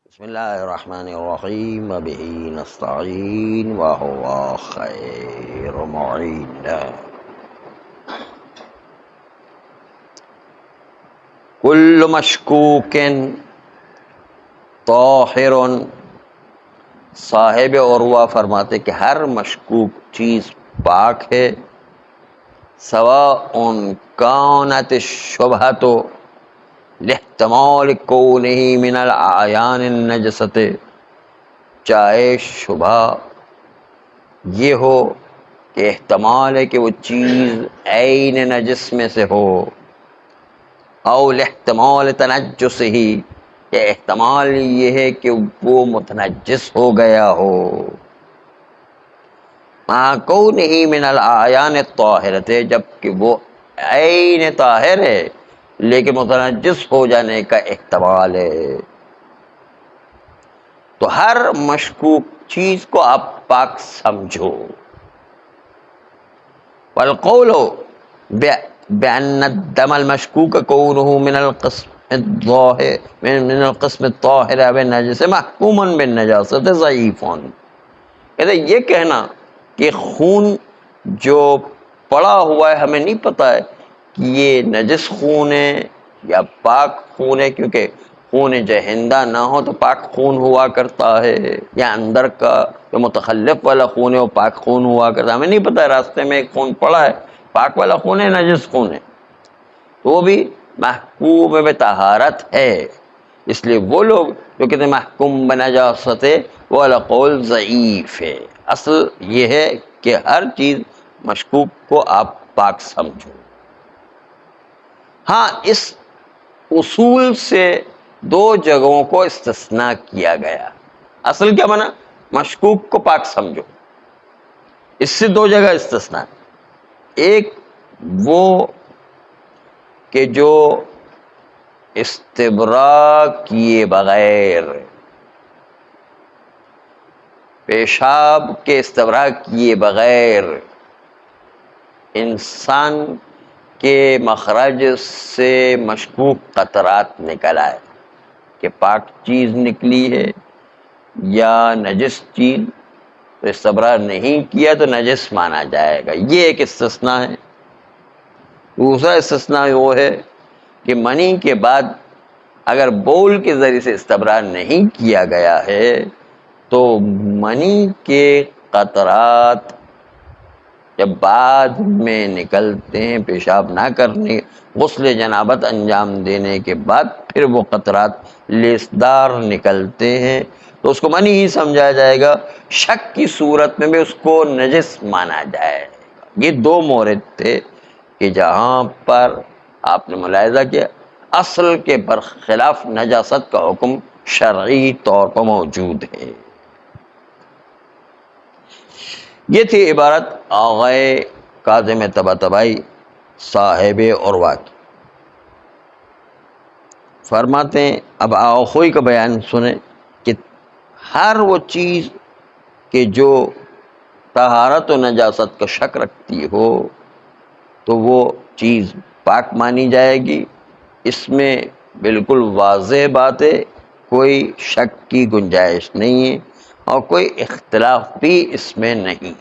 بسم اللہ الرحمن الرحیم وبہ نستعین وہو خیر معین۔ کل مشکوک طاہر، صاحب عروہ فرماتے کہ ہر مشکوک چیز پاک ہے، سواء کانت الشبہۃ لاحتمال کونہ من الاعیان النجسۃ، چاہے شبہ یہ ہو کہ احتمال ہے کہ وہ چیز عین نجس میں سے ہو، او احتمال تنجس ہی، یا احتمال یہ ہے کہ وہ متنجس ہو گیا ہو، مع کونہ من الاعیان الطاہرۃ، جبکہ وہ عین طاہر ہے لیکن متنجس ہو جانے کا احتمال ہے۔ تو ہر مشکوک چیز کو آپ پاک سمجھو۔ والقول بأن الدم المشکوک کونہ من القسم الطاہر او النجس محکوم بالنجاست ضعیف، کہتے یہ کہنا کہ خون جو پڑا ہوا ہے ہمیں نہیں پتہ ہے کہ یہ نجس خون ہے یا پاک خون ہے، کیونکہ خون جہندہ نہ ہو تو پاک خون ہوا کرتا ہے، یا اندر کا جو متخلف والا خون ہے وہ پاک خون ہوا کرتا ہے، ہمیں نہیں پتہ ہے راستے میں ایک خون پڑا ہے پاک والا خون ہے نجس خون ہے، تو وہ بھی محکوم بطہارت ہے۔ اس لیے وہ لوگ جو کہتے ہیں محکوم بنجاست ہے وہ والا قول ضعیف ہے۔ اصل یہ ہے کہ ہر چیز مشکوک کو آپ پاک سمجھو۔ ہاں اس اصول سے دو جگہوں کو استثناء کیا گیا۔ اصل کیا بنا؟ مشکوک کو پاک سمجھو، اس سے دو جگہ استثناء۔ ایک وہ کہ جو استبراء کیے بغیر، پیشاب کے استبراء کیے بغیر انسان کے مخرج سے مشکوک قطرات نکل آئے کہ پاک چیز نکلی ہے یا نجس چیز، تو استبراء نہیں کیا تو نجس مانا جائے گا، یہ ایک استثناء ہے۔ دوسرا استثناء وہ ہے کہ منی کے بعد اگر بول کے ذریعے سے استبراء نہیں کیا گیا ہے تو منی کے قطرات جب بعد میں نکلتے ہیں پیشاب نہ کرنے، غسل جنابت انجام دینے کے بعد پھر وہ قطرات لیسدار نکلتے ہیں تو اس کو منی ہی سمجھا جائے گا، شک کی صورت میں بھی اس کو نجس مانا جائے گا۔ یہ دو مورد تھے کہ جہاں پر آپ نے ملاحظہ کیا اصل کے برخلاف نجاست کا حکم شرعی طور پر موجود ہے۔ یہ تھی عبارت آغائے کاظم طباطبائی صاحب عروہ کی۔ فرماتے ہیں اب آخوئی کا بیان سنیں کہ ہر وہ چیز کہ جو طہارت و نجاست کا شک رکھتی ہو تو وہ چیز پاک مانی جائے گی، اس میں بالکل واضح بات ہے، کوئی شک کی گنجائش نہیں ہے اور کوئی اختلاف بھی اس میں نہیں،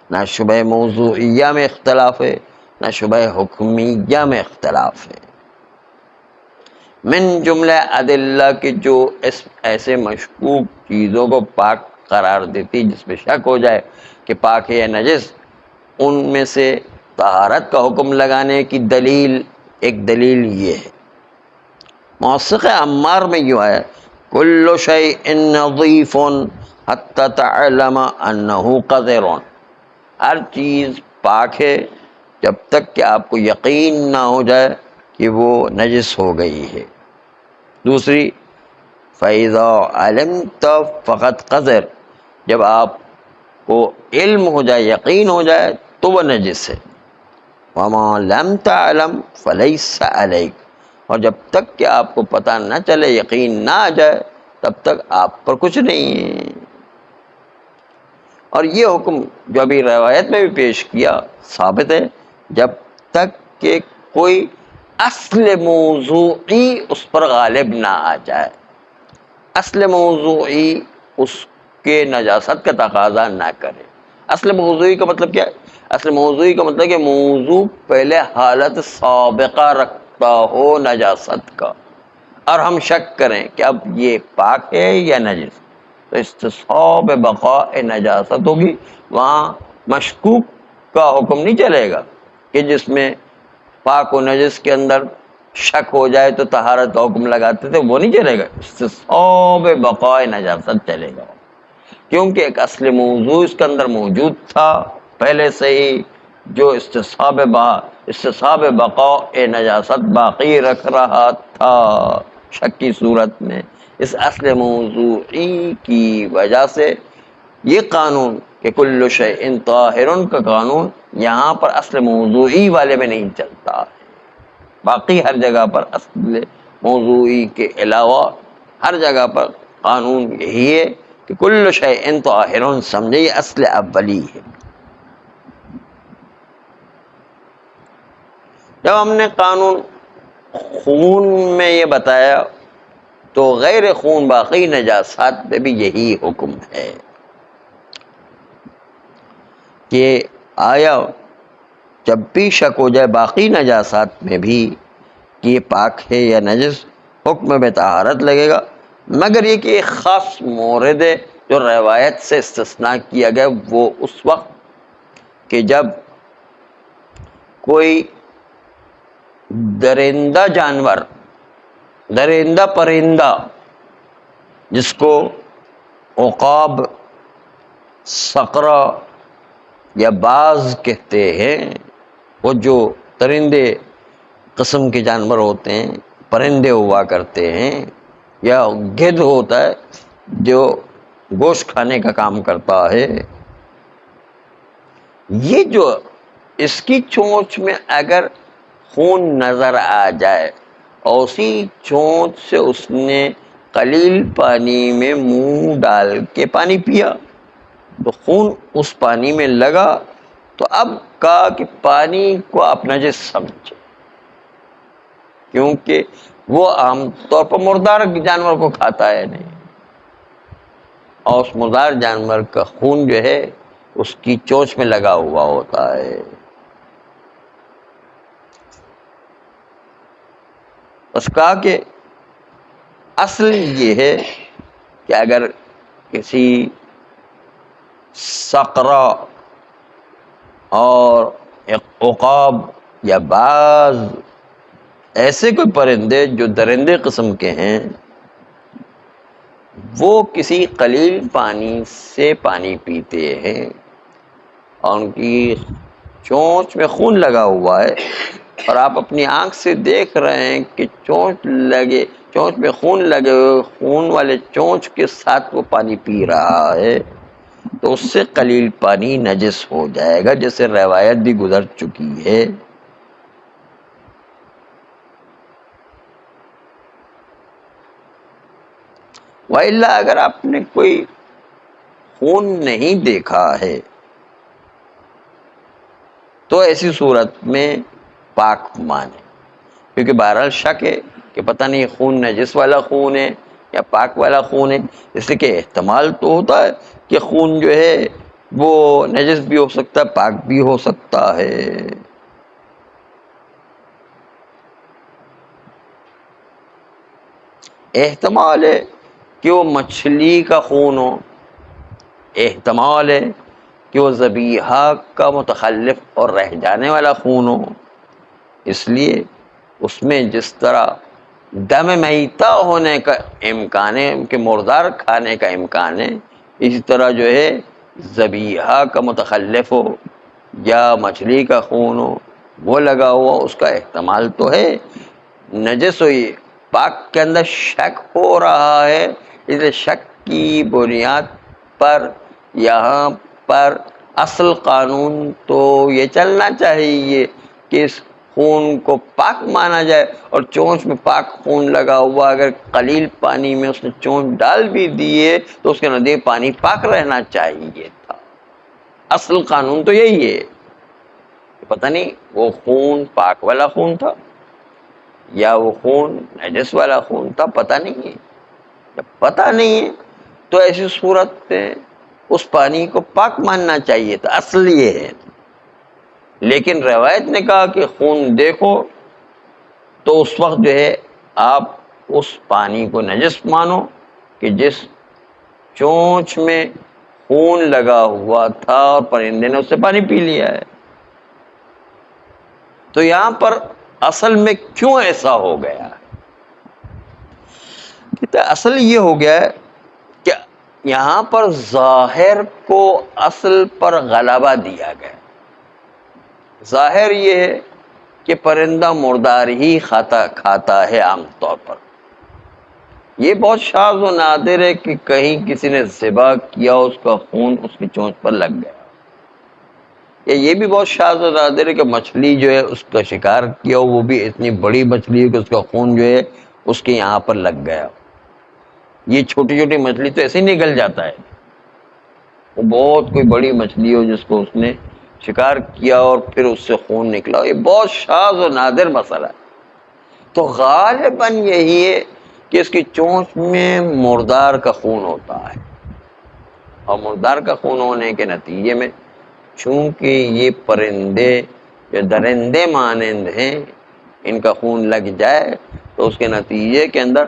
نہ شبہ موضوعیہ میں اختلاف ہے نہ شبہ حکمیہ میں اختلاف ہے۔ من جملہ ادلہ کے جو ایسے مشکوک چیزوں کو پاک قرار دیتی جس پہ شک ہو جائے کہ پاک ہے یا نجس، ان میں سے طہارت کا حکم لگانے کی دلیل ایک دلیل یہ ہے، موثق عمار میں یوں آیا کل شیء نظیف حتی تعلم انہ قذر، ہر چیز پاک ہے جب تک کہ آپ کو یقین نہ ہو جائے کہ وہ نجس ہو گئی ہے۔ دوسری فَإِذَا عَلِمْتَ فَقَدْ قَذَرَ، جب آپ کو علم ہو جائے یقین ہو جائے تو وہ نجس ہے۔ وَمَا لَمْ تَعْلَمْ فَلَيْسَ عَلَيْكَ، اور جب تک کہ آپ کو پتہ نہ چلے یقین نہ آ جائے تب تک آپ پر کچھ نہیں ہے۔ اور یہ حکم جو ابھی روایت میں بھی پیش کیا ثابت ہے جب تک کہ کوئی اصل موضوعی اس پر غالب نہ آ جائے۔ اصل موضوعی اس کے نجاست کا تقاضا نہ کرے۔ اصل موضوعی کا مطلب کیا ہے؟ اصل موضوعی کا مطلب کہ موضوع پہلے حالت سابقہ رکھتا ہو نجاست کا، اور ہم شک کریں کہ اب یہ پاک ہے یا نجس، تو استصحاب بقاء نجاست ہوگی۔ وہاں مشکوک کا حکم نہیں چلے گا کہ جس میں پاک و نجس کے اندر شک ہو جائے تو طہارت کا حکم لگاتے تھے، وہ نہیں چلے گا، استصحاب بقاء نجاست چلے گا، کیونکہ ایک اصل موضوع اس کے اندر موجود تھا پہلے سے ہی، جو استصحاب بقاء نجاست باقی رکھ رہا تھا شک کی صورت میں۔ اس اصل موضوعی کی وجہ سے یہ قانون کہ کل شیء طاہر کا قانون یہاں پر اصل موضوعی والے میں نہیں چلتا ہے۔ باقی ہر جگہ پر اصل موضوعی کے علاوہ ہر جگہ پر قانون یہی ہے کہ کل شیء طاہر، سمجھے یہ اصل اولی ہے۔ جب ہم نے قانون خون میں یہ بتایا تو غیر خون باقی نجاسات میں بھی یہی حکم ہے کہ آیا جب بھی شک ہو جائے باقی نجاسات میں بھی کہ یہ پاک ہے یا نجس، حکم میں طہارت لگے گا، مگر یہ کہ ایک خاص مورد ہے جو روایت سے استثناء کیا گیا، وہ اس وقت کہ جب کوئی درندہ جانور، درندہ پرندہ جس کو عقاب، صقرہ یا باز کہتے ہیں، وہ جو درندے قسم کے جانور ہوتے ہیں، پرندے ہوا کرتے ہیں، یا گدھ ہوتا ہے جو گوشت کھانے کا کام کرتا ہے، یہ جو اس کی چونچ میں اگر خون نظر آ جائے اور اسی چونچ سے اس نے قلیل پانی میں منہ ڈال کے پانی پیا تو خون اس پانی میں لگا، تو اب کہا کہ پانی کو آپ نجس سمجھے، کیونکہ وہ عام طور پر مردار جانور کو کھاتا ہے نہیں، اور اس مردار جانور کا خون جو ہے اس کی چونچ میں لگا ہوا ہوتا ہے۔ اس کہا کہ اصل یہ ہے کہ اگر کسی صقرہ اور عقاب یا باز ایسے کوئی پرندے جو درندے قسم کے ہیں، وہ کسی قلیل پانی سے پانی پیتے ہیں اور ان کی چونچ میں خون لگا ہوا ہے، اور آپ اپنی آنکھ سے دیکھ رہے ہیں کہ چونچ میں خون لگے ہوئے، خون والے چونچ کے ساتھ وہ پانی پی رہا ہے، تو اس سے قلیل پانی نجس ہو جائے گا، جیسے روایت بھی گزر چکی ہے۔ وَإِلَّا اگر آپ نے کوئی خون نہیں دیکھا ہے تو ایسی صورت میں پاک مانے، کیونکہ بہرحال شک ہے کہ پتہ نہیں خون نجس والا خون ہے یا پاک والا خون ہے، اس لیے کہ احتمال تو ہوتا ہے کہ خون جو ہے وہ نجس بھی ہو سکتا ہے، پاک بھی ہو سکتا ہے۔ احتمال ہے کہ وہ مچھلی کا خون ہو، احتمال ہے کہ وہ ذبیحہ کا متخلف اور رہ جانے والا خون ہو، اس لیے اس میں جس طرح دم میتہ ہونے کا امکان ہے کہ مردار کھانے کا امکان ہے، اسی طرح جو ہے ذبیحہ کا متخلف ہو یا مچھلی کا خون ہو وہ لگا ہوا، اس کا احتمال تو ہے نجس ہوئی، پاک کے اندر شک ہو رہا ہے، اس لیے شک کی بنیاد پر یہاں پر اصل قانون تو یہ چلنا چاہیے کہ اس خون کو پاک مانا جائے، اور چونچ میں پاک خون لگا ہوا اگر قلیل پانی میں اس نے چونچ ڈال بھی دیے تو اس کے نزدیک پانی پاک رہنا چاہیے تھا۔ اصل قانون تو یہی ہے، پتہ نہیں وہ خون پاک والا خون تھا یا وہ خون نجس والا خون تھا، پتہ نہیں ہے، جب پتہ نہیں ہے تو ایسی صورت میں اس پانی کو پاک ماننا چاہیے تھا، اصل یہ ہے. لیکن روایت نے کہا کہ خون دیکھو تو اس وقت جو ہے آپ اس پانی کو نجس مانو کہ جس چونچ میں خون لگا ہوا تھا اور پرندے نے اس سے پانی پی لیا ہے. تو یہاں پر اصل میں کیوں ایسا ہو گیا؟ کہتے اصل یہ ہو گیا ہے کہ یہاں پر ظاہر کو اصل پر غلبہ دیا گیا. ظاہر یہ ہے کہ پرندہ مردار ہی کھاتا ہے عام طور پر. یہ بہت شاذ و نادر ہے کہ کہیں کسی نے ذبح کیا اس کا خون اس کی چونچ پر لگ گیا. یہ بھی بہت شاذ و نادر ہے کہ مچھلی جو ہے اس کا شکار کیا وہ بھی اتنی بڑی مچھلی ہے کہ اس کا خون جو ہے اس کے یہاں پر لگ گیا. یہ چھوٹی چھوٹی مچھلی تو ایسے ہی نگل جاتا ہے. وہ بہت کوئی بڑی مچھلی ہو جس کو اس نے شکار کیا اور پھر اس سے خون نکلا، یہ بہت شاذ و نادر مسئلہ ہے. تو غالباً یہی ہے کہ اس کی چونچ میں مردار کا خون ہوتا ہے، اور مردار کا خون ہونے کے نتیجے میں چونکہ یہ پرندے جو درندے مانند ہیں ان کا خون لگ جائے تو اس کے نتیجے کے اندر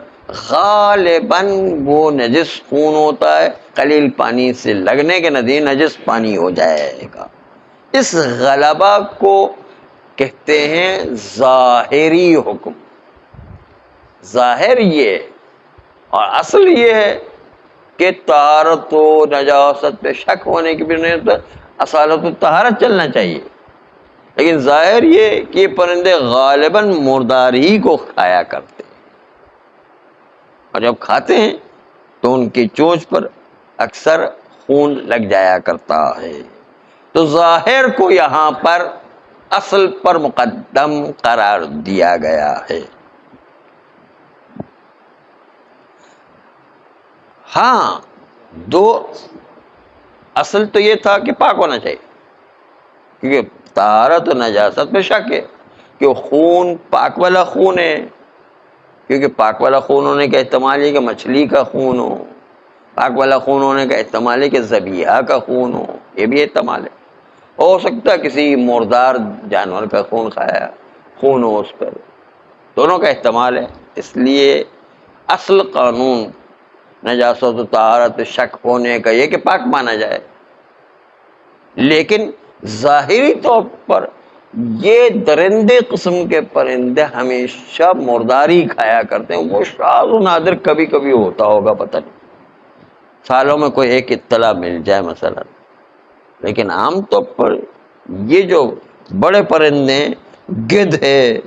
غالباً وہ نجس خون ہوتا ہے، قلیل پانی سے لگنے کے نتیجے نجس پانی ہو جائے گا. اس غلبہ کو کہتے ہیں ظاہری حکم. ظاہر یہ اور اصل یہ ہے کہ طہارت و نجاست پہ شک ہونے کی بھی نہیں، اصالت و طہارت چلنا چاہیے. لیکن ظاہر یہ کہ یہ پرندے غالباً مردار ہی کو کھایا کرتے ہیں، اور جب کھاتے ہیں تو ان کی چونچ پر اکثر خون لگ جایا کرتا ہے. تو ظاہر کو یہاں پر اصل پر مقدم قرار دیا گیا ہے. ہاں دو اصل تو یہ تھا کہ پاک ہونا چاہیے، کیونکہ طہارت و نجاست میں شک ہے کہ خون پاک والا خون ہے، کیونکہ پاک والا خون ہونے کا احتمال ہے کہ مچھلی کا خون ہو، پاک والا خون ہونے کا احتمال ہے کہ ذبیحہ کا خون ہو، یہ بھی احتمال ہے. ہو سکتا ہے کسی مردار جانور کا خون کھایا خون ہو اس پر، دونوں کا احتمال ہے. اس لیے اصل قانون نجاست و طہارت شک ہونے کا یہ کہ پاک مانا جائے. لیکن ظاہری طور پر یہ درندے قسم کے پرندے ہمیشہ مرداری کھایا کرتے ہیں. وہ شاذ و نادر کبھی کبھی ہوتا ہوگا، پتہ نہیں، سالوں میں کوئی ایک اطلاع مل جائے مثلا. لیکن عام طور پر یہ جو بڑے پرندے گدھ ہے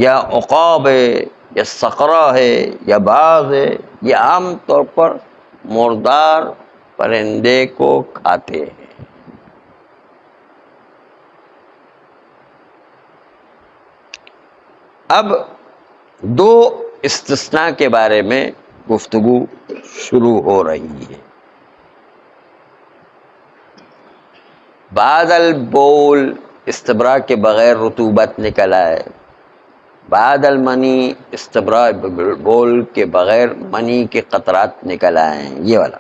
یا عقاب ہے یا صقرا ہے یا باز ہے، یہ عام طور پر مردار پرندے کو کھاتے ہیں. اب دو استثناء کے بارے میں گفتگو شروع ہو رہی ہے. بعد البول استبراء کے بغیر رطوبت نکل آئے، بعد المنی استبراء بول کے بغیر منی کے قطرات نکل آئے، یہ والا.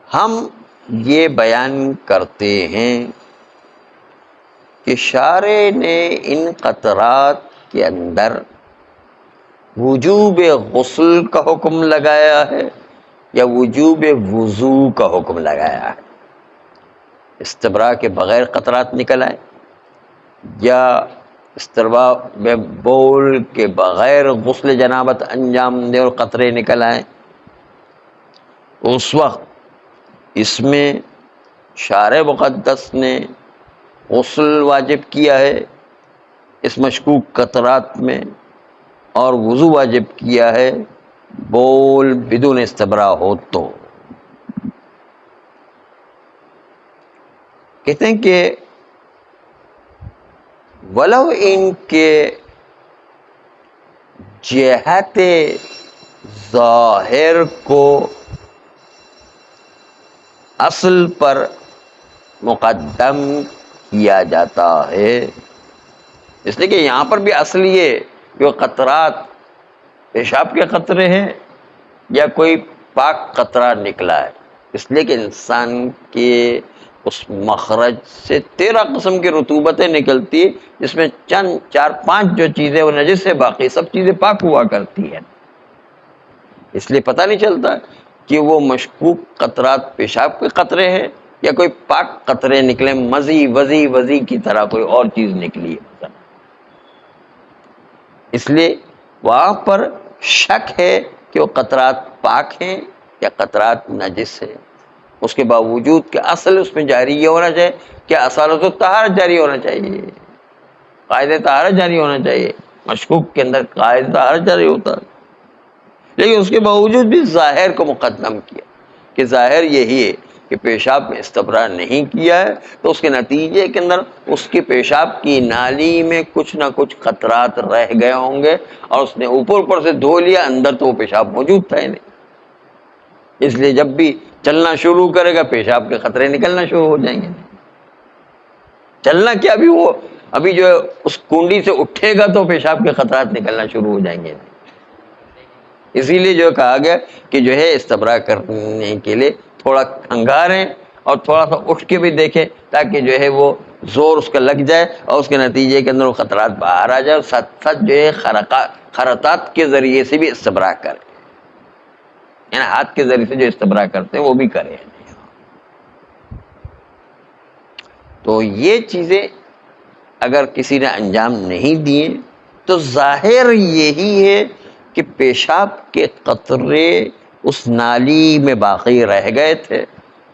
ہم یہ بیان کرتے ہیں کہ شارع نے ان قطرات کے اندر وجوب غسل کا حکم لگایا ہے یا وجوب وضو کا حکم لگایا ہے. استبراء کے بغیر قطرات نکل آئے یا استبراء میں بول کے بغیر غسل جنابت انجام دے اور قطرے نکل آئے، اس وقت اس میں شارع مقدس نے غسل واجب کیا ہے اس مشکوک قطرات میں، اور وضو واجب کیا ہے بول بدون استبراء ہو تو. کہتے ہیں کہ ولو ان کے جہت ظاہر کو اصل پر مقدم کیا جاتا ہے، اس لیے کہ یہاں پر بھی اصل یہ کہ وہ قطرات پیشاب کے قطرے ہیں یا کوئی پاک قطرہ نکلا ہے، اس لیے کہ انسان کے اس مخرج سے 13 قسم کی رطوبتیں نکلتی ہیں، جس میں چند 4-5 جو چیزیں وہ نجس ہے، باقی سب چیزیں پاک ہوا کرتی ہیں. اس لیے پتہ نہیں چلتا کہ وہ مشکوک قطرات پیشاب کے قطرے ہیں یا کوئی پاک قطرے نکلے، مزی وزی کی طرح کوئی اور چیز نکلی ہے. اس لیے وہاں پر شک ہے کہ وہ قطرات پاک ہیں یا قطرات نجس ہیں. اس کے باوجود کہ اصل اس میں جاری یہ ہونا چاہیے کہ اصالت الطہارت جاری ہونا چاہیے، قاعدہ طہارت جاری ہونا چاہیے. مشکوک کے اندر قاعدہ طہارت جاری ہوتا ہے، لیکن اس کے باوجود بھی ظاہر کو مقدم کیا کہ ظاہر یہی ہے کہ پیشاب میں استبراء نہیں کیا ہے تو اس کے نتیجے کے اندر اس کی پیشاب کی نالی میں کچھ نہ کچھ قطرات رہ گئے ہوں گے، اور اس نے اوپر سے دھو لیا، اندر تو وہ پیشاب موجود تھا ہی نہیں. اس لیے جب بھی چلنا شروع کرے گا پیشاب کے قطرے نکلنا شروع ہو جائیں گے. چلنا کیا، ابھی جو ہے اس کنڈی سے اٹھے گا تو پیشاب کے قطرات نکلنا شروع ہو جائیں گے. اسی لیے جو کہا گیا کہ جو ہے استبراء کرنے کے لیے تھوڑا کھنگاریں اور تھوڑا سا اٹھ کے بھی دیکھیں تاکہ جو ہے وہ زور اس کا لگ جائے اور اس کے نتیجے کے اندر وہ خطرات باہر آ جائے، اور ساتھ ساتھ جو ہے خرطات کے ذریعے سے بھی استبراء کرے، یعنی ہاتھ کے ذریعے سے جو استبراء کرتے ہیں وہ بھی کرے. تو یہ چیزیں اگر کسی نے انجام نہیں دیے تو ظاہر یہی ہے کہ پیشاب کے قطرے اس نالی میں باقی رہ گئے تھے،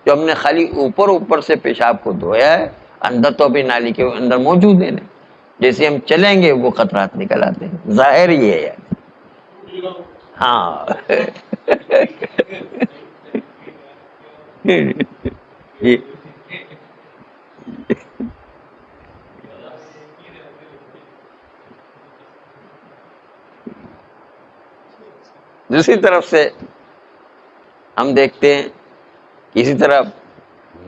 جو ہم نے خالی اوپر سے پیشاب کو دھویا ہے، اندر تو ابھی نالی کے اندر موجود ہے نہیں. جیسے ہم چلیں گے وہ قطرات نکل آتے ہیں، ظاہر یہ ہے. ہاں دوسری طرف سے ہم دیکھتے ہیں کسی طرح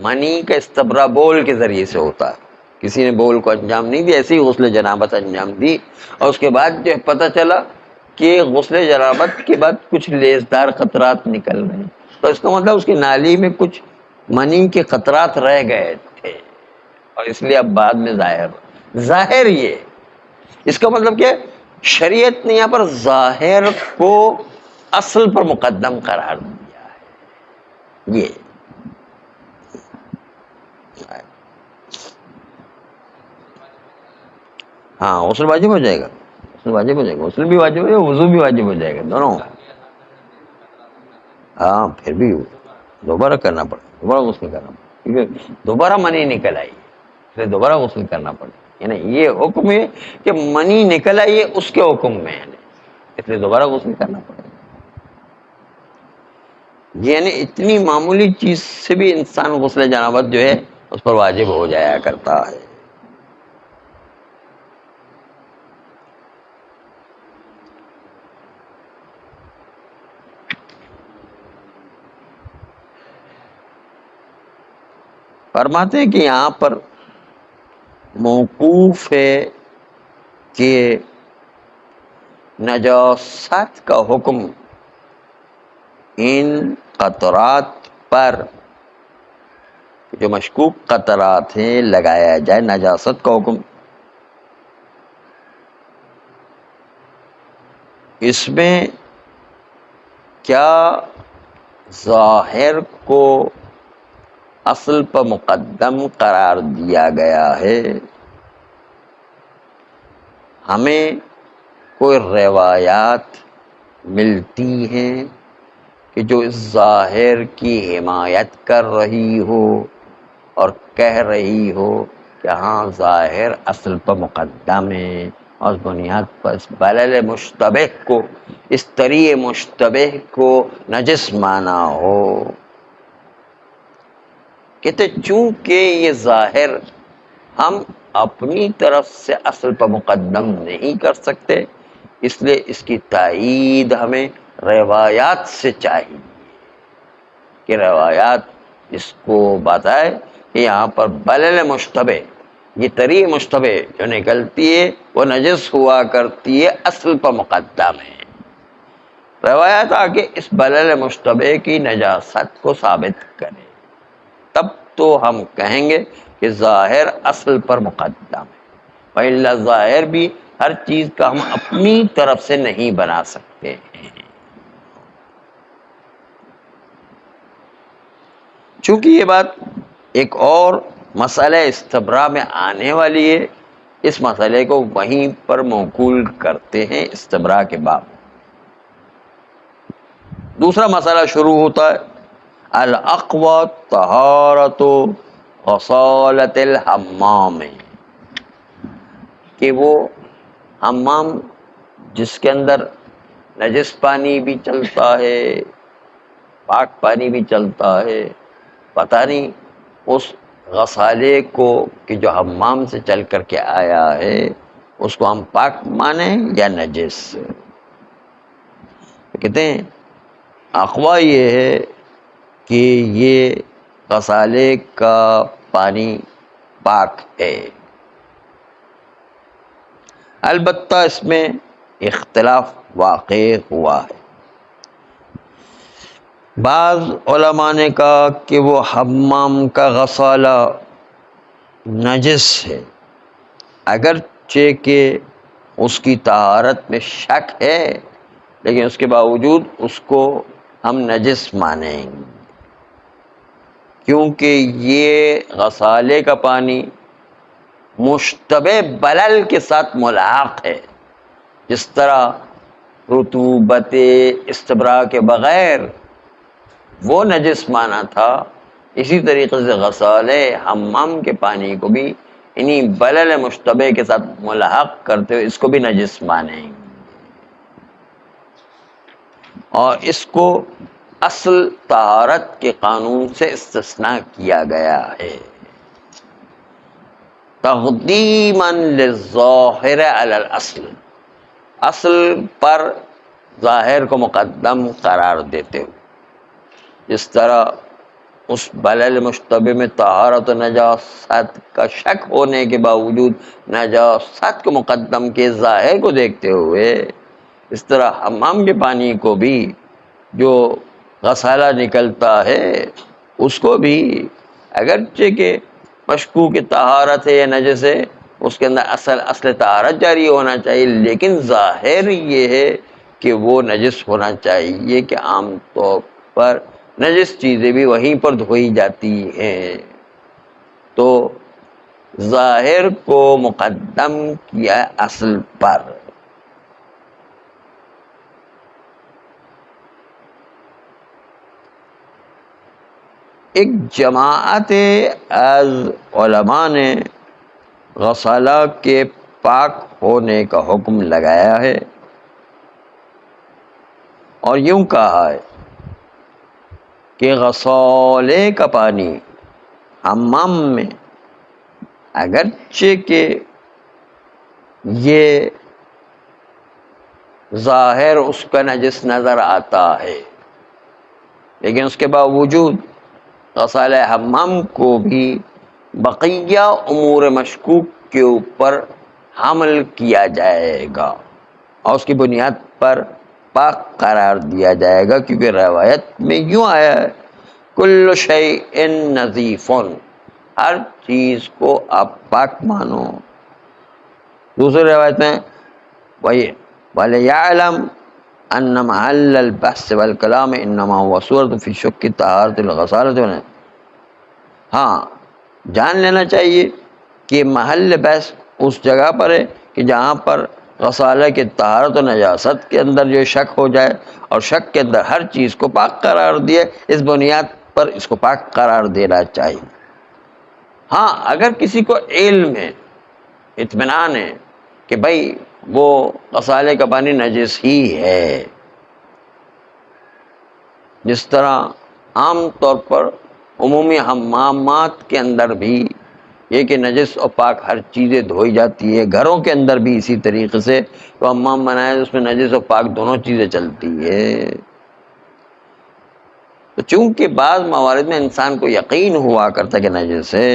منی کا استبراء بول کے ذریعے سے ہوتا ہے. کسی نے بول کو انجام نہیں دیا، ایسے ہی غسل جنابت انجام دی، اور اس کے بعد جو پتہ چلا کہ غسل جنابت کے بعد کچھ لیسدار قطرات نکل رہے ہیں، تو اس کا مطلب اس کی نالی میں کچھ منی کے قطرات رہ گئے تھے، اور اس لیے اب بعد میں ظاہر یہ اس کا مطلب کہ شریعت نے یہاں پر ظاہر کو اصل پر مقدم قرار دیا ہے. یہ ہاں غسل واجب ہو جائے گا، غسل بھی واجب ہو جائے گا، وضو بھی واجب ہو جائے گا، دونوں. ہاں پھر بھی دوبارہ کرنا پڑے، دوبارہ غسل کرنا پڑے، کیونکہ دوبارہ منی نکل آئی ہے، دوبارہ غسل کرنا پڑے. یعنی یہ حکم ہے کہ منی نکل آئی ہے اس کے حکم میں، اس لیے دوبارہ غسل کرنا پڑے. یعنی اتنی معمولی چیز سے بھی انسان غسل جنابت جو ہے اس پر واجب ہو جایا کرتا ہے. فرماتے ہیں کہ یہاں پر موقوف ہے کہ نجاست کا حکم ان قطرات پر جو مشکوک قطرات ہیں لگایا جائے. نجاست کا حکم اس میں کیا ظاہر کو اصل پر مقدم قرار دیا گیا ہے؟ ہمیں کوئی روایات ملتی ہیں کہ جو اس ظاہر کی حمایت کر رہی ہو اور کہہ رہی ہو کہ ہاں ظاہر اصل پر مقدم ہے، اور اس بنیاد پر اس بلل مشتبہ کو، اس طری مشتبہ کو نجس مانا ہو. کہتے چونکہ یہ ظاہر ہم اپنی طرف سے اصل پر مقدم نہیں کر سکتے، اس لیے اس کی تائید ہمیں روایات سے چاہیے کہ روایات اس کو بتائے کہ یہاں پر بلل مشتبہ یہ طری مشتبہ جو نکلتی ہے وہ نجس ہوا کرتی ہے اصل پر مقدم ہے۔ روایت آگے اس بلل مشتبہ کی نجاست کو ثابت کرے، تب تو ہم کہیں گے کہ ظاہر اصل پر مقدم ہے، وإلا ظاہر بھی ہر چیز کا ہم اپنی طرف سے نہیں بنا سکتے ہیں۔ چونکہ یہ بات ایک اور مسئلہ استبراء میں آنے والی ہے، اس مسئلے کو وہیں پر موکول کرتے ہیں استبراء کے باب۔ دوسرا مسئلہ شروع ہوتا ہے الاقوى طہارت غسالۃ الحمام، کہ وہ حمام جس کے اندر نجس پانی بھی چلتا ہے پاک پانی بھی چلتا ہے، پتہ نہیں اس غسالے کو کہ جو حمام سے چل کر کے آیا ہے اس کو ہم پاک مانیں یا نجس۔ کہتے ہیں اقوا یہ ہے کہ یہ غسالے کا پانی پاک ہے، البتہ اس میں اختلاف واقع ہوا ہے۔ بعض علماء نے کہا کہ وہ حمام کا غسالہ نجس ہے، اگرچہ کہ اس کی طہارت میں شک ہے، لیکن اس کے باوجود اس کو ہم نجس مانیں گے، کیونکہ یہ غسالے کا پانی مشتبہ بلل کے ساتھ ملحق ہے۔ جس طرح رطوبت استبراء کے بغیر وہ نجس مانا تھا، اسی طریقے سے غسالے حمام کے پانی کو بھی انہی بلل مشتبہ کے ساتھ ملحق کرتے ہوئے اس کو بھی نجس مانیں گے، اور اس کو اصل طہارت کے قانون سے استثناء کیا گیا ہے، تقدیما للظاہر علی الاصل، اصل پر ظاہر کو مقدم قرار دیتے ہوئے۔ جس طرح اس بلل مشتبہ میں طہارت و نجاست کا شک ہونے کے باوجود نجاست کو مقدم کے ظاہر کو دیکھتے ہوئے، اس طرح حمام کے پانی کو بھی جو غسالہ نکلتا ہے اس کو بھی اگرچہ کہ مشکوک طہارت ہے یا نجس ہے، اس کے اندر اصل طہارت جاری ہونا چاہیے، لیکن ظاہر یہ ہے کہ وہ نجس ہونا چاہیے کہ عام طور پر نجس چیزیں بھی وہیں پر دھوئی جاتی ہیں، تو ظاہر کو مقدم کیا اصل پر۔ ایک جماعت از علماء نے غسالہ کے پاک ہونے کا حکم لگایا ہے اور یوں کہا ہے کہ غسالے کا پانی حمام میں اگرچہ کہ یہ ظاہر اس کا نجس نظر آتا ہے، لیکن اس کے باوجود غسالہ حمام کو بھی بقیہ امور مشکوک کے اوپر حمل کیا جائے گا اور اس کی بنیاد پر پاک قرار دیا جائے گا، کیونکہ روایت میں یوں آیا ہے کل شیء نظیف، ہر چیز کو آپ پاک مانو۔ دوسری روایت میں وَلْيَعْلَمْ أَنَّ مَحَلَّ الْبَحْثِ وَالْكَلَامِ إِنَّمَا هُوَ صُورَةٌ فِي شُكِّ طَهَارَةِ الْغَسَالَةِ، ہاں جان لینا چاہیے کہ محل بحث اس جگہ پر ہے کہ جہاں پر غسالہ کی طہارت و نجاست کے اندر جو شک ہو جائے، اور شک کے اندر ہر چیز کو پاک قرار دیے، اس بنیاد پر اس کو پاک قرار دینا چاہیے۔ ہاں اگر کسی کو علم ہے، اطمینان ہے کہ بھائی وہ غسالے کا پانی نجس ہی ہے، جس طرح عام طور پر عمومی حمامات کے اندر بھی یہ کہ نجس اور پاک ہر چیزیں دھوئی جاتی ہے، گھروں کے اندر بھی اسی طریقے سے تو حمام بنایا اس میں نجس اور پاک دونوں چیزیں چلتی ہے، تو چونکہ بعض موارد میں انسان کو یقین ہوا کرتا کہ نجس ہے،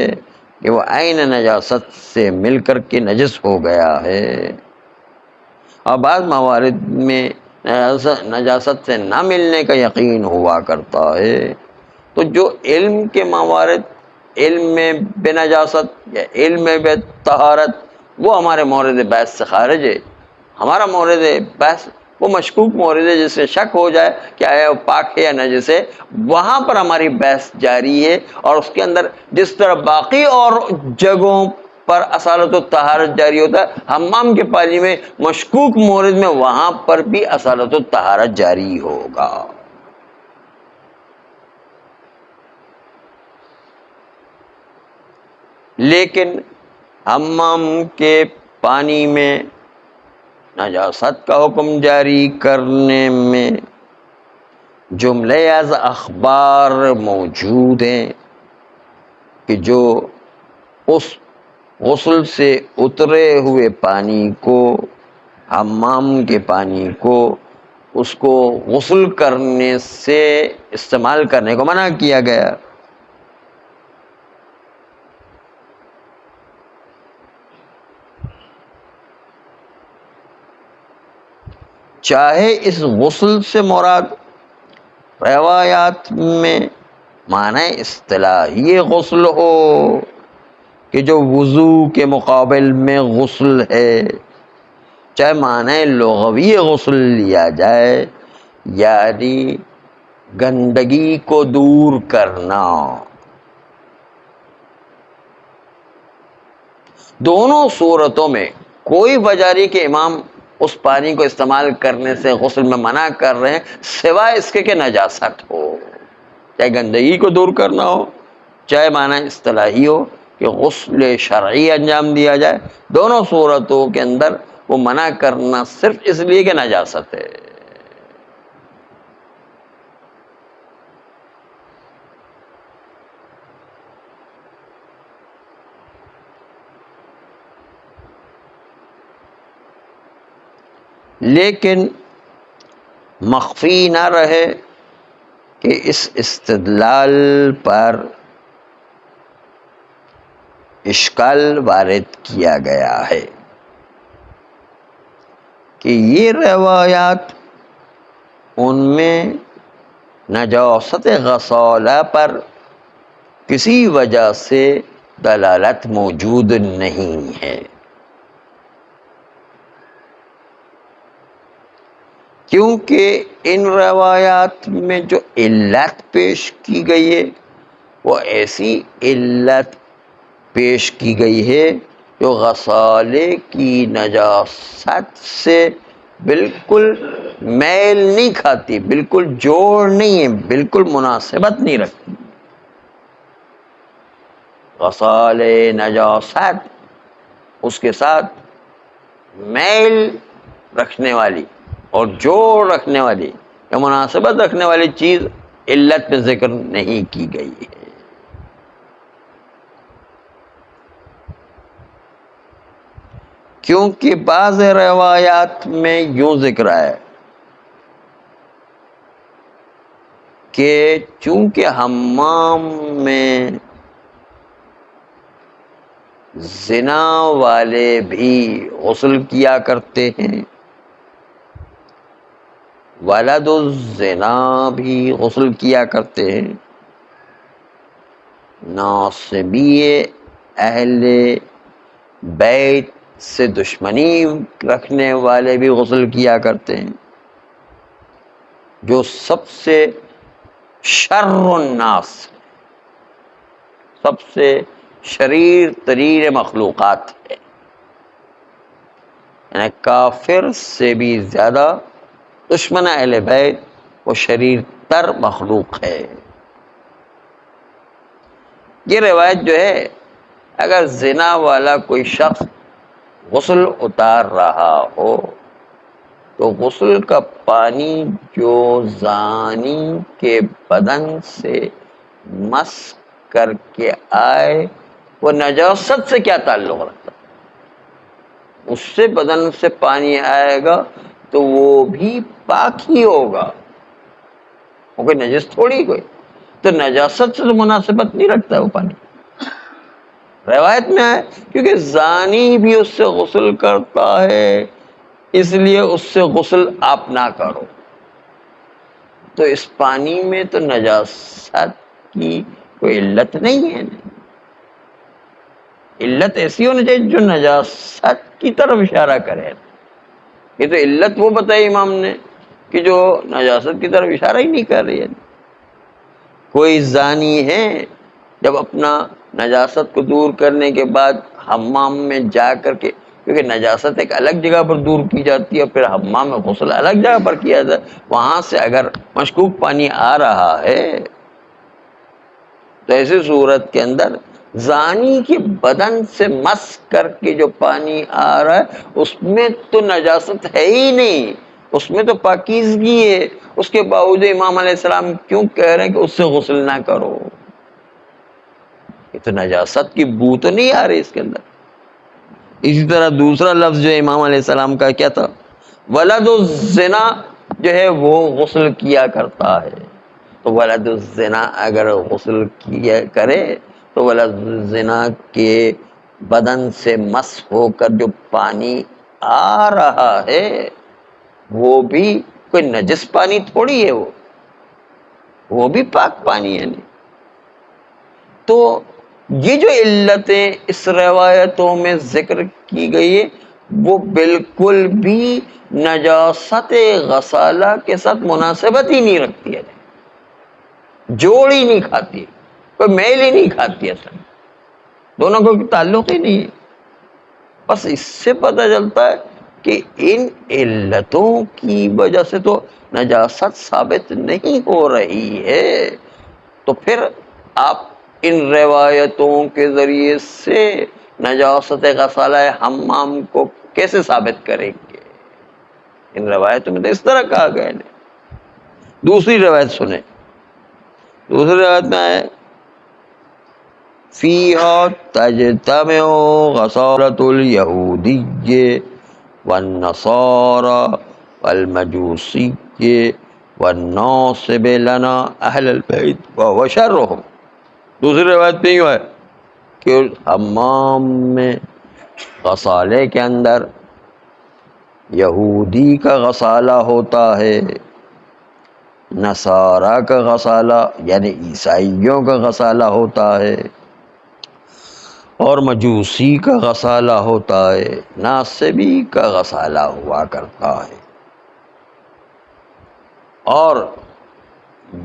کہ وہ عین نجاست سے مل کر کے نجس ہو گیا ہے، اور بعض موارد میں نجاست سے نہ ملنے کا یقین ہوا کرتا ہے۔ تو جو علم کے موارد، علم میں بے نجاست یا علم میں بے طہارت، وہ ہمارے مورد بحث سے خارج ہے۔ ہمارا مورد بحث وہ مشکوک مورد ہے، جس سے شک ہو جائے کہ آیا وہ پاک ہے یا نجس ہے، وہاں پر ہماری بحث جاری ہے۔ اور اس کے اندر جس طرح باقی اور جگہوں پر اصالت و طہارت جاری ہوتا ہے، حمام کے پانی میں مشکوک مورد میں وہاں پر بھی اصالت و طہارت جاری ہوگا۔ لیکن حمام کے پانی میں نجاست کا حکم جاری کرنے میں جملے از اخبار موجود ہیں کہ جو اس غسل سے اترے ہوئے پانی کو، حمام کے پانی کو، اس کو غسل کرنے سے استعمال کرنے کو منع کیا گیا۔ چاہے اس غسل سے مراد روایات میں معنی اصطلاحی غسل ہو کہ جو وضو کے مقابل میں غسل ہے، چاہے معنی لغوی غسل لیا جائے، یعنی گندگی کو دور کرنا، دونوں صورتوں میں کوئی وجہ نہیں کہ امام اس پانی کو استعمال کرنے سے غسل میں منع کر رہے ہیں، سوائے اس کے کہ نجاست ہو، چاہے گندگی کو دور کرنا ہو، چاہے معنی اصطلاحی ہو کہ غسل شرعی انجام دیا جائے، دونوں صورتوں کے اندر وہ منع کرنا صرف اس لیے کہ نجاست ہے۔ لیکن مخفی نہ رہے کہ اس استدلال پر اشکال وارد کیا گیا ہے کہ یہ روایات ان میں نجاست غسالہ پر کسی وجہ سے دلالت موجود نہیں ہے، کیونکہ ان روایات میں جو علت پیش کی گئی ہے وہ ایسی علت پیش کی گئی ہے جو غسالے کی نجاست سے بالکل میل نہیں کھاتی، بالکل جوڑ نہیں ہے، بالکل مناسبت نہیں رکھتی۔ غسالے نجاست اس کے ساتھ میل رکھنے والی اور جوڑ رکھنے والی یا مناسبت رکھنے والی چیز علت میں ذکر نہیں کی گئی ہے۔ کیونکہ بعض روایات میں یوں ذکر ہے کہ چونکہ حمام میں زنا والے بھی غسل کیا کرتے ہیں، ولد الزنا بھی غسل کیا کرتے ہیں، ناصبی اہل بیت سے دشمنی رکھنے والے بھی غسل کیا کرتے ہیں، جو سب سے شر الناس، سب سے شریر ترین مخلوقات ہے، یعنی کافر سے بھی زیادہ دشمن اہل بیت وہ شریر تر مخلوق ہے۔ یہ روایت جو ہے، اگر زنا والا کوئی شخص غسل اتار رہا ہو تو غسل کا پانی جو زانی کے بدن سے مس کر کے آئے وہ نجاست سے کیا تعلق رکھتا ہے؟ اس سے بدن سے پانی آئے گا تو وہ بھی پاک ہی ہوگا، وہ کوئی نجس تھوڑی کوئی، تو نجاست سے تو مناسبت نہیں رکھتا ہے وہ پانی۔ روایت میں ہے کیونکہ زانی بھی اس سے غسل کرتا ہے، اس لیے اس سے غسل آپ نہ کرو۔ تو اس پانی میں تو نجاست کی کوئی علت نہیں ہے، علت ایسی ہونی چاہیے جو نجاست کی طرف اشارہ کرے۔ یہ تو علت وہ بتائی امام نے کہ جو نجاست کی طرف اشارہ ہی نہیں کر رہی ہے۔ کوئی زانی ہے جب اپنا نجاست کو دور کرنے کے بعد حمام میں جا کر کے، کیونکہ نجاست ایک الگ جگہ پر دور کی جاتی ہے، پھر حمام میں غسل الگ جگہ پر کیا جاتا ہے، وہاں سے اگر مشکوک پانی آ رہا ہے تو ایسی صورت کے اندر زانی کے بدن سے مس کر کے جو پانی آ رہا ہے اس میں تو نجاست ہے ہی نہیں، اس میں تو پاکیزگی ہے۔ اس کے باوجود امام علیہ السلام کیوں کہہ رہے ہیں کہ اس سے غسل نہ کرو؟ یہ تو نجاست کی بو تو نہیں آ رہی اس کے اندر۔ اسی طرح دوسرا لفظ جو امام علیہ السلام کا کیا تھا؟ ولد الزنا جو ہے وہ غسل کیا کرتا ہے، تو ولد الزنا اگر غسل کیا کرے تو ولد الزنا کے بدن سے مس ہو کر جو پانی آ رہا ہے وہ بھی کوئی نجس پانی تھوڑی ہے، وہ بھی پاک پانی ہے۔ نہیں تو یہ جو علتیں اس روایتوں میں ذکر کی گئی ہے وہ بالکل بھی نجاست غسالہ کے ساتھ مناسبت ہی نہیں رکھتی ہے، جوڑ ہی نہیں کھاتی، کوئی میل ہی نہیں کھاتی ہے، اصل دونوں کو تعلق ہی نہیں ہے۔ بس اس سے پتہ چلتا ہے کہ ان علتوں کی وجہ سے تو نجاست ثابت نہیں ہو رہی ہے، تو پھر آپ ان روایتوں کے ذریعے سے نجاست غسالہ حمام کو کیسے ثابت کریں گے؟ ان روایتوں میں تو اس طرح کہا گیا ہے۔ دوسری روایت سنیں، دوسری روایت میں ہے فیہا تجتمع غسالۃ الیہودی والنصارى والمجوسی والناصب لنا اہل البیت وهو شرهم۔ دوسری روایت میں یہ ہے کہ حمام میں غسالے کے اندر یہودی کا غسالہ ہوتا ہے، نصارہ کا غسالہ یعنی عیسائیوں کا غسالہ ہوتا ہے، اور مجوسی کا غسالہ ہوتا ہے، ناصبی کا غسالہ ہوا کرتا ہے۔ اور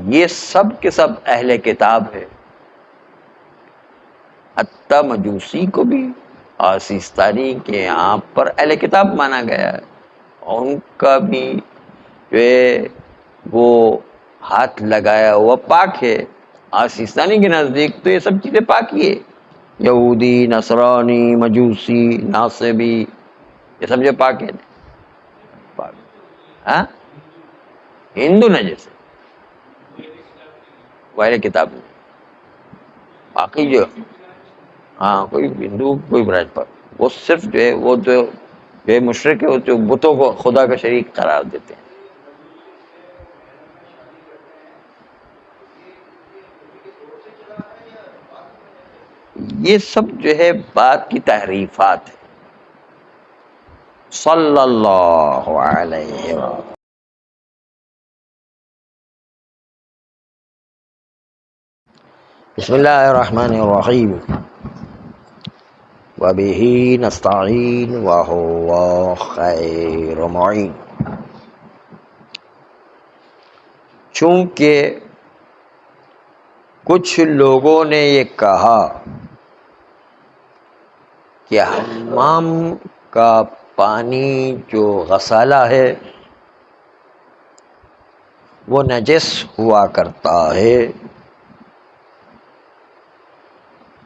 یہ سب کے سب اہل کتاب ہے، حتیٰ مجوسی کو بھی اور سیستانی کے یہاں پر اہل کتاب مانا گیا ہے، اور ان کا بھی جو ہے وہ ہاتھ لگایا ہوا پاک ہے، اور سیستانی کے نزدیک تو یہ سب چیزیں پاک ہی ہے، یہودی، نصرانی، مجوسی، ناصبی، یہ سب جو پاک ہے، پاک۔ ہاں ہندو نجس ہے، وہ اہل کتاب نہیں، باقی جو ہاں کوئی ہندو کوئی برانچ پر، وہ صرف جو ہے وہ جو بے مشرک ہے، وہ جو بتوں کو خدا کا شریک قرار دیتے ہیں۔ یہ سب جو ہے بات کی تحریفات ہے۔ صلی اللہ علیہ وسلم۔ بسم اللہ الرحمن الرحیم، وبہ نستعین وہو خیر معین۔ چونکہ کچھ لوگوں نے یہ کہا کہ حمام کا پانی جو غسالہ ہے وہ نجس ہوا کرتا ہے،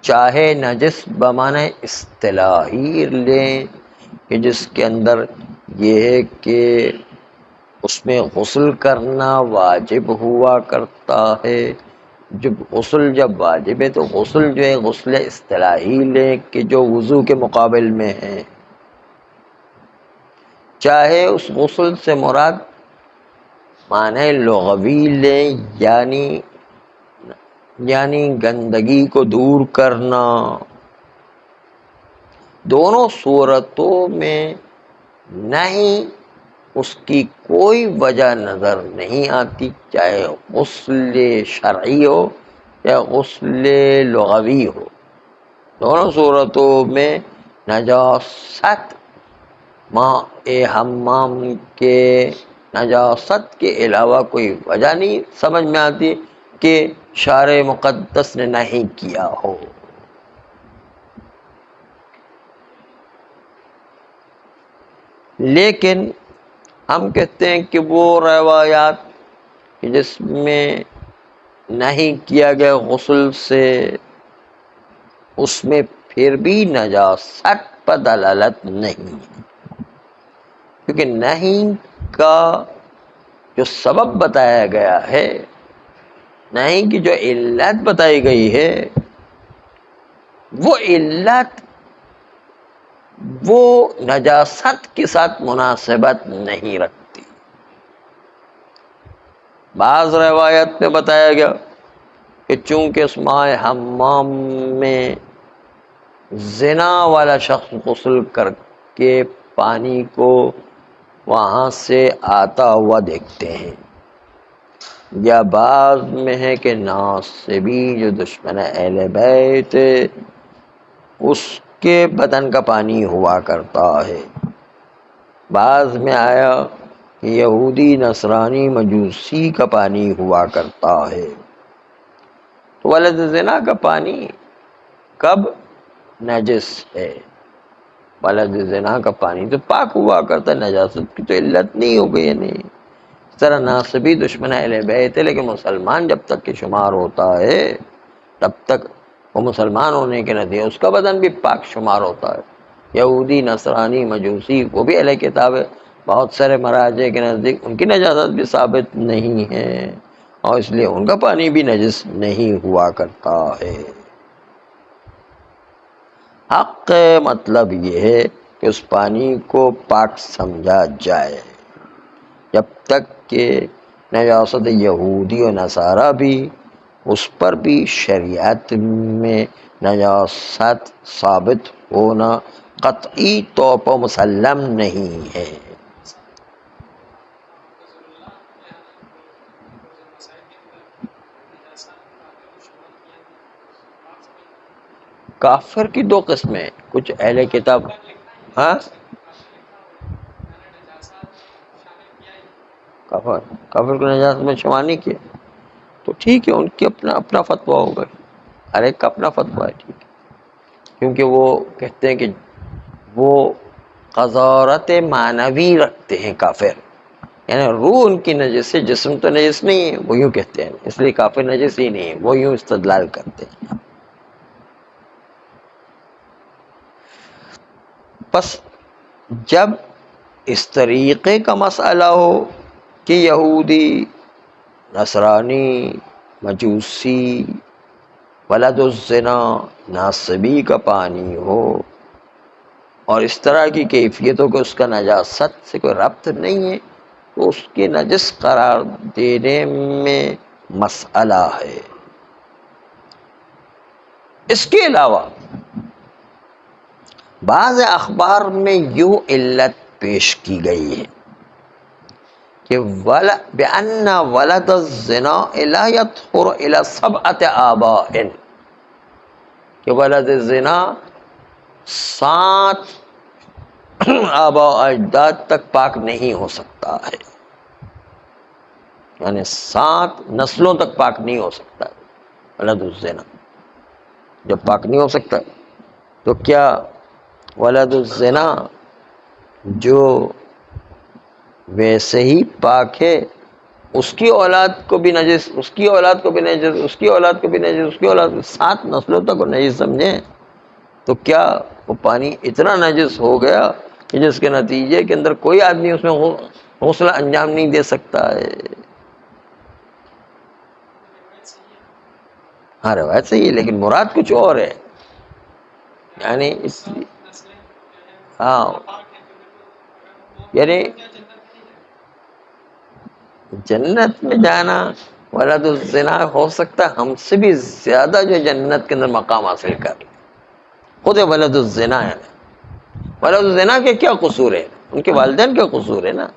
چاہے نجس بمعنی اصطلاحی لیں کہ جس کے اندر یہ ہے کہ اس میں غسل کرنا واجب ہوا کرتا ہے، جب غسل جب واجب ہے تو غسل جو ہے غسل اصطلاحی لیں کہ جو وضو کے مقابل میں ہے، چاہے اس غسل سے مراد معنی لغوی لیں یعنی گندگی کو دور کرنا، دونوں صورتوں میں نہ ہی اس کی کوئی وجہ نظر نہیں آتی، چاہے غسل شرعی ہو یا غسل لغوی ہو، دونوں صورتوں میں نجاست ماء حمام کے نجاست کے علاوہ کوئی وجہ نہیں سمجھ میں آتی کہ شارع مقدس نے نہیں کیا ہو۔ لیکن ہم کہتے ہیں کہ وہ روایات جس میں نہیں کیا گیا غسل سے، اس میں پھر بھی نجاست پر دلالت نہیں ہے، کیونکہ نہیں کا جو سبب بتایا گیا ہے، نہیں کی جو علت بتائی گئی ہے، وہ علت وہ نجاست کے ساتھ مناسبت نہیں رکھتی۔ بعض روایت میں بتایا گیا کہ چونکہ اس ماء حمام میں زنا والا شخص غسل کر کے پانی کو وہاں سے آتا ہوا دیکھتے ہیں، یا بعض میں ہے کہ ناصبی جو دشمن اہل بیت اس کے بدن کا پانی ہوا کرتا ہے، بعض میں آیا کہ یہودی نصرانی مجوسی کا پانی ہوا کرتا ہے۔ تو ولد زنا کا پانی کب نجس ہے؟ ولد زنا کا پانی تو پاک ہوا کرتا ہے، نجاست کی تو علت نہیں ہو گئی، نہیں اس طرح ناصبی دشمن اہل بیت ہے، لیکن مسلمان جب تک کہ شمار ہوتا ہے تب تک وہ مسلمان ہونے کے نتیجے اس کا بدن بھی پاک شمار ہوتا ہے۔ یہودی نصرانی مجوسی وہ بھی اہل کتاب ہے، بہت سارے مراجع کے نزدیک ان کی نجاست بھی ثابت نہیں ہے، اور اس لیے ان کا پانی بھی نجس نہیں ہوا کرتا ہے۔ حق مطلب یہ ہے کہ اس پانی کو پاک سمجھا جائے، جب تک کہ نجاست یہودی و نصارہ بھی اس پر بھی شریعت میں نجاست ثابت ہونا قطعی طور پر مسلم نہیں ہے۔ کافر کی دو قسمیں، کچھ اہل کتاب ہاں کافر کو نجاست میں شمار نہیں کیا تو ٹھیک ہے، ان کی اپنا فتویٰ ہوگا، ہر ایک کا اپنا فتویٰ ہے، ٹھیک ہے، کیونکہ وہ کہتے ہیں کہ وہ قذارت معنوی رکھتے ہیں کافر، یعنی روح ان کی نجس ہے، جسم تو نجس نہیں ہے، وہ یوں کہتے ہیں، اس لیے کافر نجس ہی نہیں ہے، وہ یوں استدلال کرتے ہیں۔ بس جب اس طریقے کا مسئلہ ہو کہ یہودی نصرانی مجوسی ولد الزنا ناصبی کا پانی ہو، اور اس طرح کی کیفیتوں کو اس کا نجاست سے کوئی ربط نہیں ہے، تو اس کے نجس قرار دینے میں مسئلہ ہے۔ اس کے علاوہ بعض اخبار میں یوں علت پیش کی گئی ہے کہ بأن ولد الزنا لا يطهر الى 7 آباء، کہ ولد زنا 7 آباء اجداد تک پاک نہیں ہو سکتا ہے، یعنی 7 نسلوں تک پاک نہیں ہو سکتا ہے ولد الزنا۔ جب پاک نہیں ہو سکتا تو کیا ولد الزنا جو ویسے ہی پاک ہے اس کی اولاد کو بھی نجس، اس کی اولاد کو بھی نجس، اس کی اولاد کو بھی نجس، اس کی اولاد 7 نسلوں تک وہ نجس سمجھیں، تو کیا وہ پانی اتنا نجس ہو گیا کہ جس کے نتیجے کے اندر کوئی آدمی اس میں غسل انجام نہیں دے سکتا ہے؟ ہاں روایت صحیح ہے، لیکن مراد کچھ اور ہے، یعنی اس ہاں یعنی جنت میں جانا ولد الزنا ہو سکتا ہے ہم سے بھی زیادہ جو جنت کے اندر مقام حاصل کر لے، خود ولد الزنا ہے، ولد زنا کے کیا قصور ہے؟ ان کے والدین کا قصور ہے نا،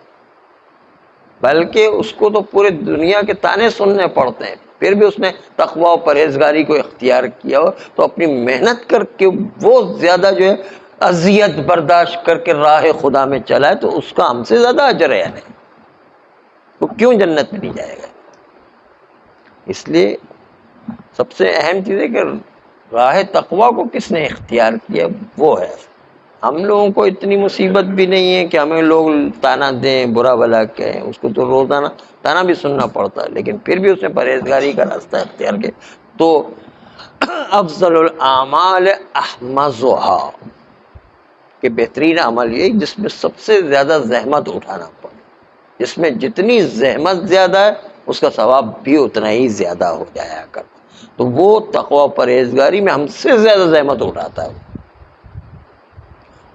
بلکہ اس کو تو پورے دنیا کے تانے سننے پڑتے ہیں، پھر بھی اس نے تقوی و پرہیزگاری کو اختیار کیا ہو تو اپنی محنت کر کے وہ زیادہ جو ہے اذیت برداشت کر کے راہ خدا میں چلا ہے، تو اس کا ہم سے زیادہ اجر ہے نہیں، وہ کیوں جنت میں نہیں جائے گا؟ اس لیے سب سے اہم چیز ہے کہ راہ تقوی کو کس نے اختیار کیا، وہ ہے۔ ہم لوگوں کو اتنی مصیبت بھی نہیں ہے کہ ہمیں لوگ تانا دیں، برا بھلا کہیں، اس کو تو روزانہ تانا بھی سننا پڑتا ہے، لیکن پھر بھی اس نے پرہیزگاری کا راستہ اختیار کیا تو افضل الاعمال احمزها، کہ بہترین عمل یہ جس میں سب سے زیادہ زحمت اٹھانا پڑے، جس میں جتنی زحمت زیادہ ہے اس کا ثواب بھی اتنا ہی زیادہ ہو جایا کرتا، تو وہ تقوی پرہیزگاری میں ہم سے زیادہ زحمت اٹھاتا ہے،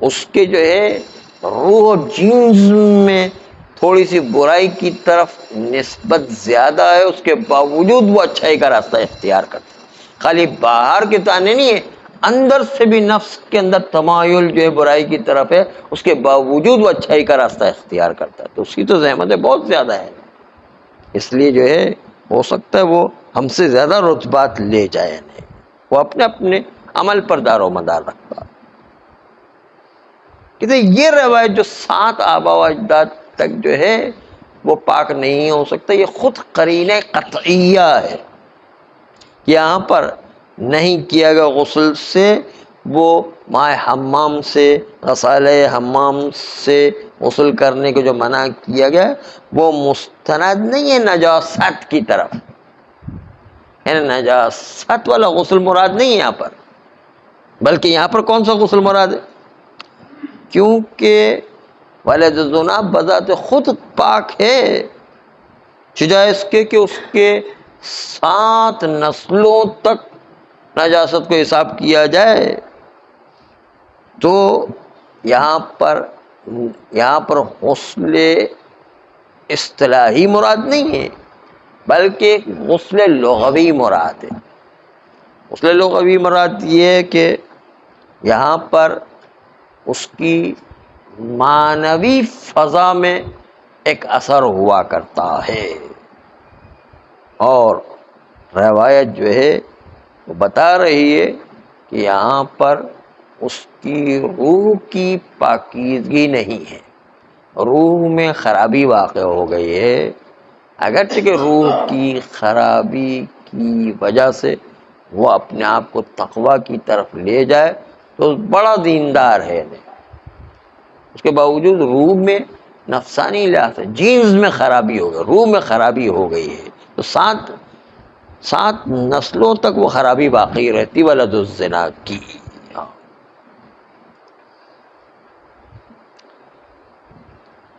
اس کے جو ہے روح و جینز میں تھوڑی سی برائی کی طرف نسبت زیادہ ہے، اس کے باوجود وہ اچھائی کا راستہ اختیار کرتا ہے، خالی باہر کے تانے نہیں ہے، اندر سے بھی نفس کے اندر تمایل جو ہے برائی کی طرف ہے، اس کے باوجود وہ اچھائی کا راستہ اختیار کرتا ہے، تو اس کی تو زحمتیں بہت زیادہ ہے، اس لیے جو ہے ہو سکتا ہے وہ ہم سے زیادہ رتبات لے جائے، نہیں وہ اپنے اپنے عمل پر دار و مدار رکھتا ہے۔ کہتے یہ روایت جو 7 آبا و اجداد تک جو ہے وہ پاک نہیں ہو سکتا، یہ خود قرینہ قطعیہ ہے کہ یہاں پر نہیں کیا گیا غسل سے، وہ ماء حمام سے، غسالہ حمام سے غسل کرنے کو جو منع کیا گیا وہ مستند نہیں ہے نجاست کی طرف، یعنی نجاست والا غسل مراد نہیں ہے یہاں پر، بلکہ یہاں پر کون سا غسل مراد ہے؟ کیونکہ ولد زنا بذات خود پاک ہے، سجائے اس کے کہ اس کے 7 نسلوں تک نجاست کو حساب کیا جائے، تو یہاں پر غسل اصطلاحی مراد نہیں ہے، بلکہ غسل لغوی مراد ہے۔ غسل لغوی مراد یہ ہے کہ یہاں پر اس کی معنوی فضا میں ایک اثر ہوا کرتا ہے، اور روایت جو ہے وہ بتا رہی ہے کہ یہاں پر اس کی روح کی پاکیزگی نہیں ہے، روح میں خرابی واقع ہو گئی ہے، اگرچہ کہ روح کی خرابی کی وجہ سے وہ اپنے آپ کو تقوی کی طرف لے جائے تو بڑا دیندار ہے، اس کے باوجود روح میں نفسانی لحاظ سے جینز میں خرابی ہو گئی، روح میں خرابی ہو گئی ہے، تو 7 نسلوں تک وہ خرابی باقی رہتی ولد الزنا کی۔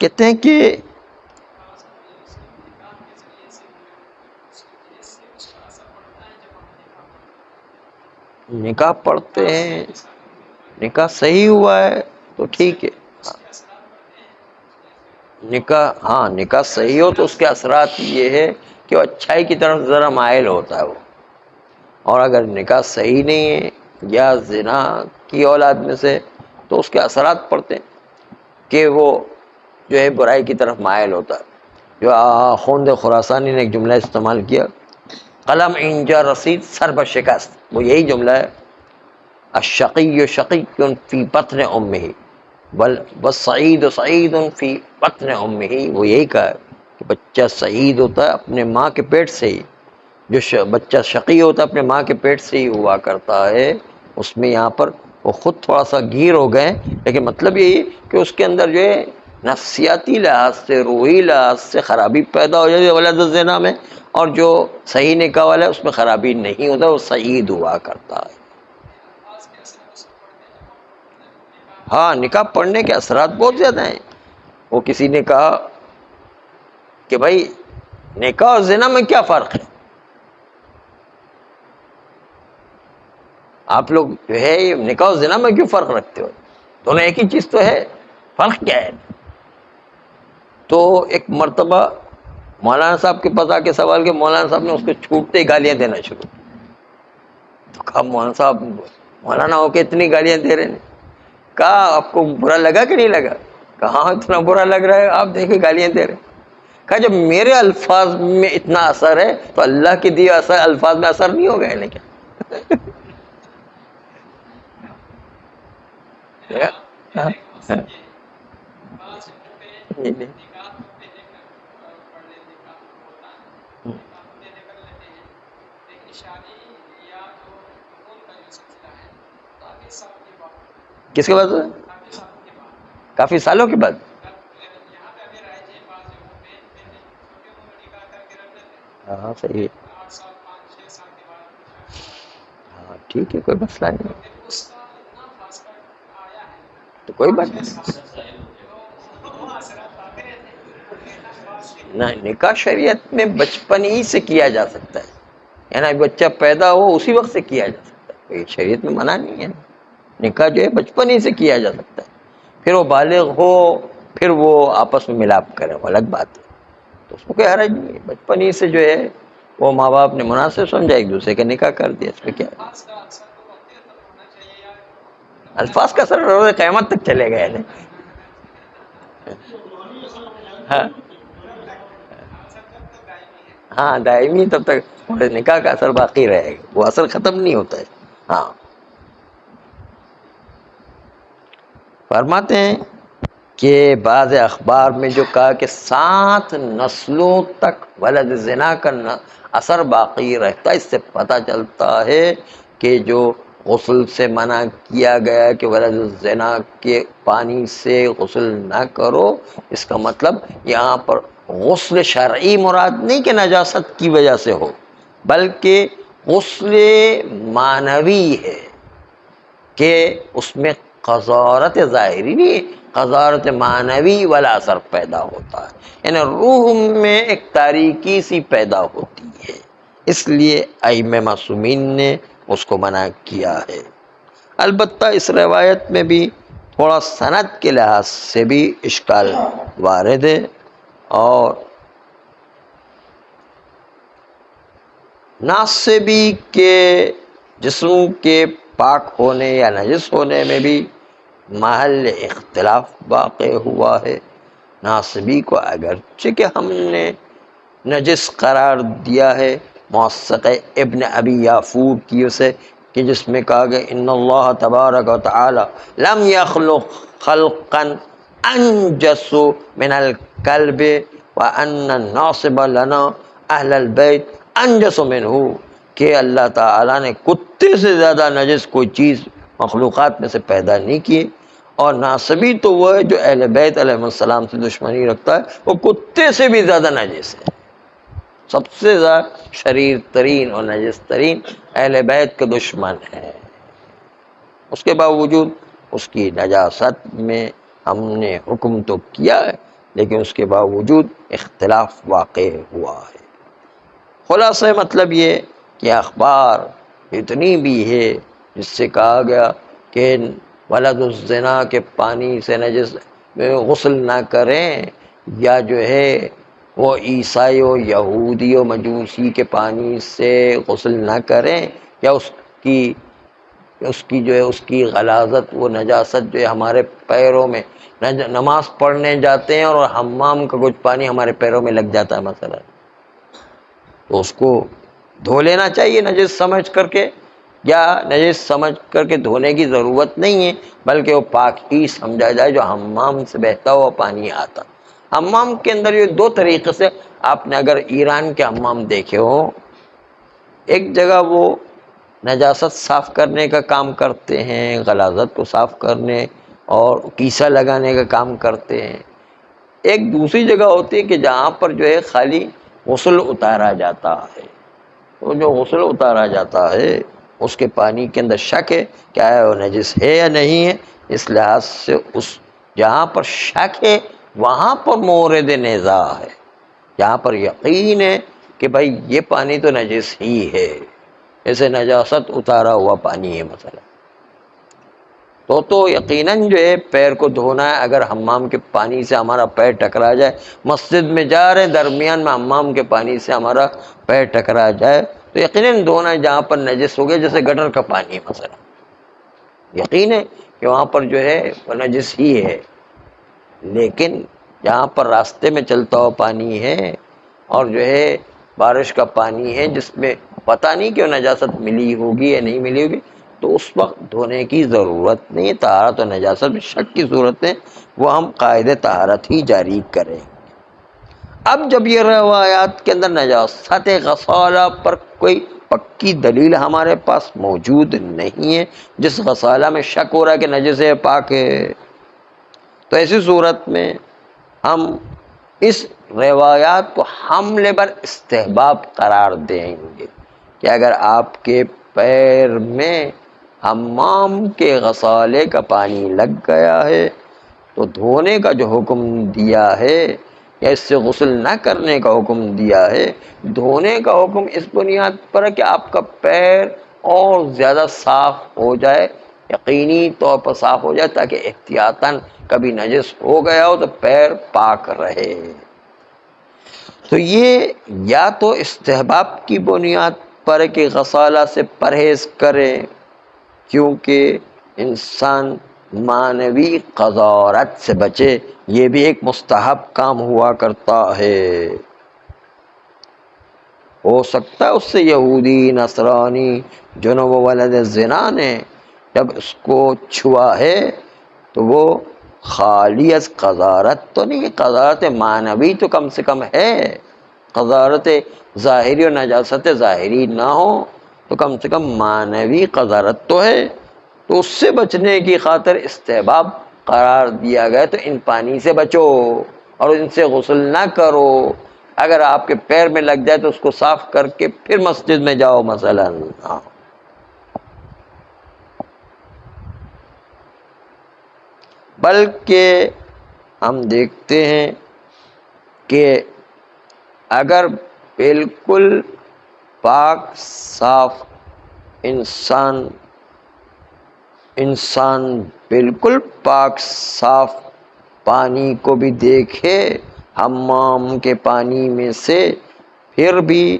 کہتے ہیں کہ نکاح پڑھتے ہیں، نکاح صحیح ہوا ہے تو ٹھیک ہے، نکاح صحیح ہو تو اس کے اثرات یہ ہے کہ وہ اچھائی کی طرف ذرا مائل ہوتا ہے وہ، اور اگر نکاح صحیح نہیں ہے یا زنا کی اولاد میں سے تو اس کے اثرات پڑتے ہیں کہ وہ جو ہے برائی کی طرف مائل ہوتا ہے۔ جو آخوند خراسانی نے ایک جملہ استعمال کیا، قلم اینجا رسید سر بشکست، وہ یہی جملہ ہے، الشقی شقی فی بطن امہ والسعید سعید فی بطن امہ، وہ یہی کہا ہے کہ بچہ سعید ہوتا ہے اپنے ماں کے پیٹ سے ہی، جو بچہ شقی ہوتا ہے اپنے ماں کے پیٹ سے ہی ہوا کرتا ہے، اس میں یہاں پر وہ خود تھوڑا سا گیر ہو گئے، لیکن مطلب یہی کہ اس کے اندر جو ہے نفسیاتی لحاظ سے، روحی لحاظ سے خرابی پیدا ہو جاتی ہے ولد الزنا میں، اور جو صحیح نکاح والا ہے اس میں خرابی نہیں ہوتا، وہ سعید ہوا کرتا ہے۔ ہاں، نکاح پڑھنے کے اثرات بہت زیادہ ہیں۔ وہ کسی نے کہا کہ بھائی نکاح اور زنا میں کیا فرق ہے؟ آپ لوگ جو ہے نکاح اور زنا میں کیوں فرق رکھتے ہو؟ دونوں ایک ہی چیز تو ہے، فرق کیا ہے؟ تو ایک مرتبہ مولانا صاحب کے پاس آ کے سوال کے مولانا صاحب نے اس کو چھوٹتے ہی گالیاں دینا شروع کی، تو کہا مولانا صاحب مولانا ہو کے اتنی گالیاں دے رہے ہیں؟ کہا آپ کو برا لگا کہ نہیں لگا؟ کہاں اتنا برا لگ رہا ہے، آپ دیکھیں گالیاں دے رہے. کہا جب میرے الفاظ میں اتنا اثر ہے تو اللہ کے دیے الفاظ میں اثر نہیں ہوگا انہیں کیا؟ کس کے بعد؟ کافی سالوں کے بعد. ہاں صحیح ہے. ہاں ٹھیک ہے، کوئی مسئلہ نہیں، تو کوئی بات نہیں. نہ، نکاح شریعت میں بچپن ہی سے کیا جا سکتا ہے، یعنی بچہ پیدا ہو اسی وقت سے کیا جا سکتا ہے، کوئی شریعت میں منع نہیں ہے. نکاح جو ہے بچپن ہی سے کیا جا سکتا ہے، پھر وہ بالغ ہو پھر وہ آپس میں ملاپ کرے، وہ الگ بات ہے، تو اس میں کوئی حرج نہیں ہے. بچپن ہی سے جو ہے وہ ماں باپ نے مناسب سمجھا ایک دوسرے کا نکاح کر دیا، اس میں کیا ہے؟ الفاظ کا اثر روز قیامت تک چلے گئے. ہاں ہاں دائمی، تب تک نکاح کا اثر باقی رہے گا، وہ اثر ختم نہیں ہوتا ہے. ہاں فرماتے ہیں کہ بعض اخبار میں جو کہا کہ 7 نسلوں تک ولد زنا کا اثر باقی رہتا ہے، اس سے پتہ چلتا ہے کہ جو غسل سے منع کیا گیا کہ ولد زنا کے پانی سے غسل نہ کرو، اس کا مطلب یہاں پر غسل شرعی مراد نہیں کہ نجاست کی وجہ سے ہو، بلکہ غسل معنوی ہے کہ اس میں قذارت ظاہری نہیں، قذارت معنوی والا اثر پیدا ہوتا ہے، یعنی روح میں ایک تاریکی سی پیدا ہوتی ہے، اس لیے ائمہ معصومین نے اس کو منع کیا ہے. البتہ اس روایت میں بھی تھوڑا سند کے لحاظ سے بھی اشکال وارد ہے، اور ناصبی کے جسم کے پاک ہونے یا نجس ہونے میں بھی محل اختلاف واقع ہوا ہے. ناصبی کو اگرچہ کہ ہم نے نجس قرار دیا ہے موثق ابن ابی یافور کی سے، کہ جس میں کہا گیا ان اللہ تبارک و تعالی لم یخلق خلقا انجس من الکلب وان الناصب لنا اہل البیت انجس منہ، کہ اللہ تعالی نے کتے سے زیادہ نجس کوئی چیز مخلوقات میں سے پیدا نہیں کی، اور ناصبی تو وہ ہے جو اہل بیت علیہ السلام سے دشمنی رکھتا ہے، وہ کتے سے بھی زیادہ نجس ہے. سب سے زیادہ شریر ترین اور نجس ترین اہل بیت کے دشمن ہے. اس کے باوجود اس کی نجاست میں ہم نے حکم تو کیا ہے، لیکن اس کے باوجود اختلاف واقع ہوا ہے. خلاصہ مطلب یہ کہ اخبار اتنی بھی ہے جس سے کہا گیا کہ ولد الزنا کے پانی سے نجس غسل نہ کریں، یا جو ہے وہ عیسائی و یہودی و مجوسی کے پانی سے غسل نہ کریں، یا اس کی جو ہے اس کی غلاظت وہ نجاست جو ہے ہمارے پیروں میں، نماز پڑھنے جاتے ہیں اور حمام کا کچھ پانی ہمارے پیروں میں لگ جاتا ہے مثلا، تو اس کو دھو لینا چاہیے نجس سمجھ کر کے، یا نجس سمجھ کر کے دھونے کی ضرورت نہیں ہے، بلکہ وہ پاک ہی سمجھا جائے جو حمام سے بہتا ہوا پانی آتا. حمام کے اندر یہ 2 طریقے سے، آپ نے اگر ایران کے حمام دیکھے ہو، ایک جگہ وہ نجاست صاف کرنے کا کام کرتے ہیں، غلاظت کو صاف کرنے اور کیسا لگانے کا کام کرتے ہیں. ایک دوسری جگہ ہوتی ہے کہ جہاں پر جو ہے خالی غسل اتارا جاتا ہے، تو جو غسل اتارا جاتا ہے اس کے پانی کے اندر شک ہے کیا ہے وہ نجس ہے یا نہیں ہے، اس لحاظ سے اس جہاں پر شک ہے وہاں پر مورد نزاع ہے. جہاں پر یقین ہے کہ بھائی یہ پانی تو نجس ہی ہے، جیسے نجاست اتارا ہوا پانی ہے مثلا، تو یقیناً جو ہے پیر کو دھونا ہے. اگر حمام کے پانی سے ہمارا پیر ٹکرا جائے، مسجد میں جا رہے درمیان میں حمام کے پانی سے ہمارا پیر ٹکرا جائے تو یقیناً دھونا ہے. جہاں پر نجس ہو گیا جیسے گٹر کا پانی مثلا، یقین ہے کہ وہاں پر جو ہے وہ نجس ہی ہے، لیکن جہاں پر راستے میں چلتا ہوا پانی ہے اور جو ہے بارش کا پانی ہے جس میں پتہ نہیں کہ نجاست ملی ہوگی یا نہیں ملی ہوگی، تو اس وقت دھونے کی ضرورت نہیں. طہارت و نجاست میں شک کی صورت میں وہ ہم قاعد طہارت ہی جاری کریں. اب جب یہ روایات کے اندر نجاست غسالہ پر کوئی پکی دلیل ہمارے پاس موجود نہیں ہے، جس غسالہ میں شک ہو رہا ہے کہ نجس ہے پاک ہے، تو ایسی صورت میں ہم اس روایات کو حمل بر استحباب قرار دیں گے کہ اگر آپ کے پیر میں حمام کے غسالے کا پانی لگ گیا ہے تو دھونے کا جو حکم دیا ہے یا اس سے غسل نہ کرنے کا حکم دیا ہے، دھونے کا حکم اس بنیاد پر ہے کہ آپ کا پیر اور زیادہ صاف ہو جائے، یقینی طور پر صاف ہو جائے، تاکہ احتیاطاً کبھی نجس ہو گیا ہو تو پیر پاک رہے. تو یہ یا تو استحباب کی بنیاد پر کہ غسالہ سے پرہیز کرے، کیونکہ انسان مانوی قذارت سے بچے، یہ بھی ایک مستحب کام ہوا کرتا ہے. ہو سکتا ہے اس سے یہودی نصرانی جنب ولد زنا نے جب اس کو چھوا ہے تو وہ خالی از قذارت تو نہیں، قذارت معنوی تو کم سے کم ہے، قذارت ظاہری اور نجاست ظاہری نہ ہو تو کم سے کم معنوی قذارت تو ہے. تو اس سے بچنے کی خاطر استحباب قرار دیا گیا، تو ان پانی سے بچو اور ان سے غسل نہ کرو. اگر آپ کے پیر میں لگ جائے تو اس کو صاف کر کے پھر مسجد میں جاؤ مثلا. بلکہ ہم دیکھتے ہیں کہ اگر بالکل پاک صاف انسان بالکل پاک صاف پانی کو بھی دیکھے حمام کے پانی میں سے، پھر بھی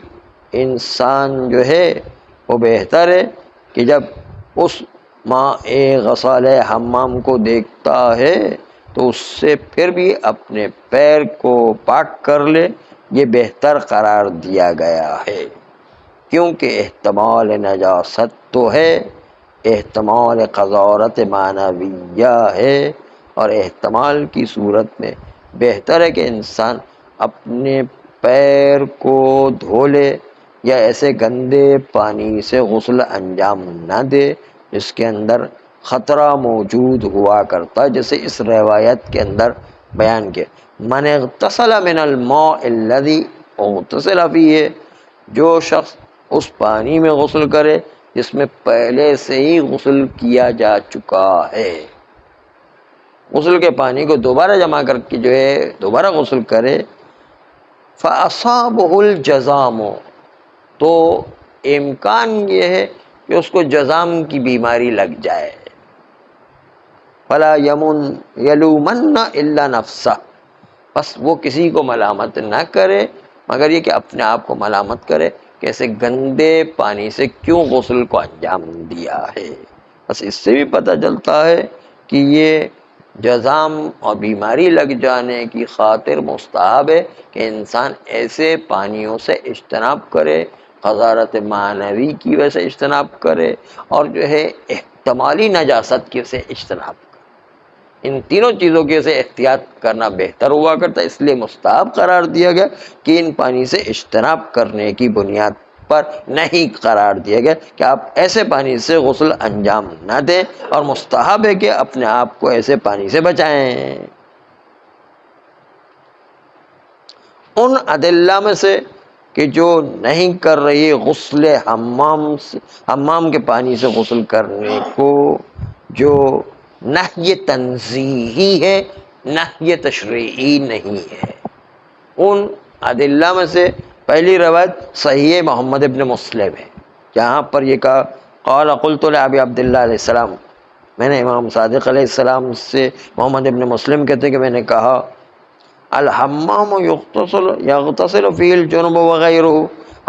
انسان جو ہے وہ بہتر ہے کہ جب اس ماء غسالہ حمام کو دیکھتا ہے تو اس سے پھر بھی اپنے پیر کو پاک کر لے، یہ بہتر قرار دیا گیا ہے. کیونکہ احتمال نجاست تو ہے، احتمال قذارت معنویہ ہے، اور احتمال کی صورت میں بہتر ہے کہ انسان اپنے پیر کو دھو لے یا ایسے گندے پانی سے غسل انجام نہ دے جس کے اندر خطرہ موجود ہوا کرتا ہے، جیسے اس روایت کے اندر بیان کیا من اغتسل من الماء الذي اغتسل فيه، جو شخص اس پانی میں غسل کرے جس میں پہلے سے ہی غسل کیا جا چکا ہے، غسل کے پانی کو دوبارہ جمع کر کے جو ہے دوبارہ غسل کرے، فَأَصَابَهُ الْجَذَامُ، تو امکان یہ ہے کہ اس کو جذام کی بیماری لگ جائے. فَلَا يَلُومَنَّ إِلَّا نَفْسَهُ، بس وہ کسی کو ملامت نہ کرے مگر یہ کہ اپنے آپ کو ملامت کرے کہ ایسے گندے پانی سے کیوں غسل کو انجام دیا ہے. بس اس سے بھی پتہ چلتا ہے کہ یہ جذام اور بیماری لگ جانے کی خاطر مستحب ہے کہ انسان ایسے پانیوں سے اجتناب کرے، قذارت معنوی کی وجہ سے اجتناب کرے، اور جو ہے احتمالی نجاست کی وجہ سے اجتناب کرے. ان تینوں چیزوں کی وجہ سے احتیاط کرنا بہتر ہوا کرتا ہے، اس لیے مستحب قرار دیا گیا کہ ان پانی سے اجتناب کرنے کی بنیاد پر نہیں قرار دیا گیا کہ آپ ایسے پانی سے غسل انجام نہ دیں، اور مستحب ہے کہ اپنے آپ کو ایسے پانی سے بچائیں. ان ادلہ میں سے کہ جو نہیں کر رہی غسل حمام کے پانی سے غسل کرنے کو، جو نہی تنزیہی ہے، نہی تشریعی نہیں ہے، ان ادلہ میں سے پہلی روایت صحیح محمد ابن مسلم ہے، جہاں پر یہ کہا قال قلت لابی عبداللہ علیہ السلام، میں نے امام صادق علیہ السلام سے، محمد ابن مسلم کہتے ہیں کہ میں نے کہا الحمام یغتسل فیہ الجنب وغیرہ،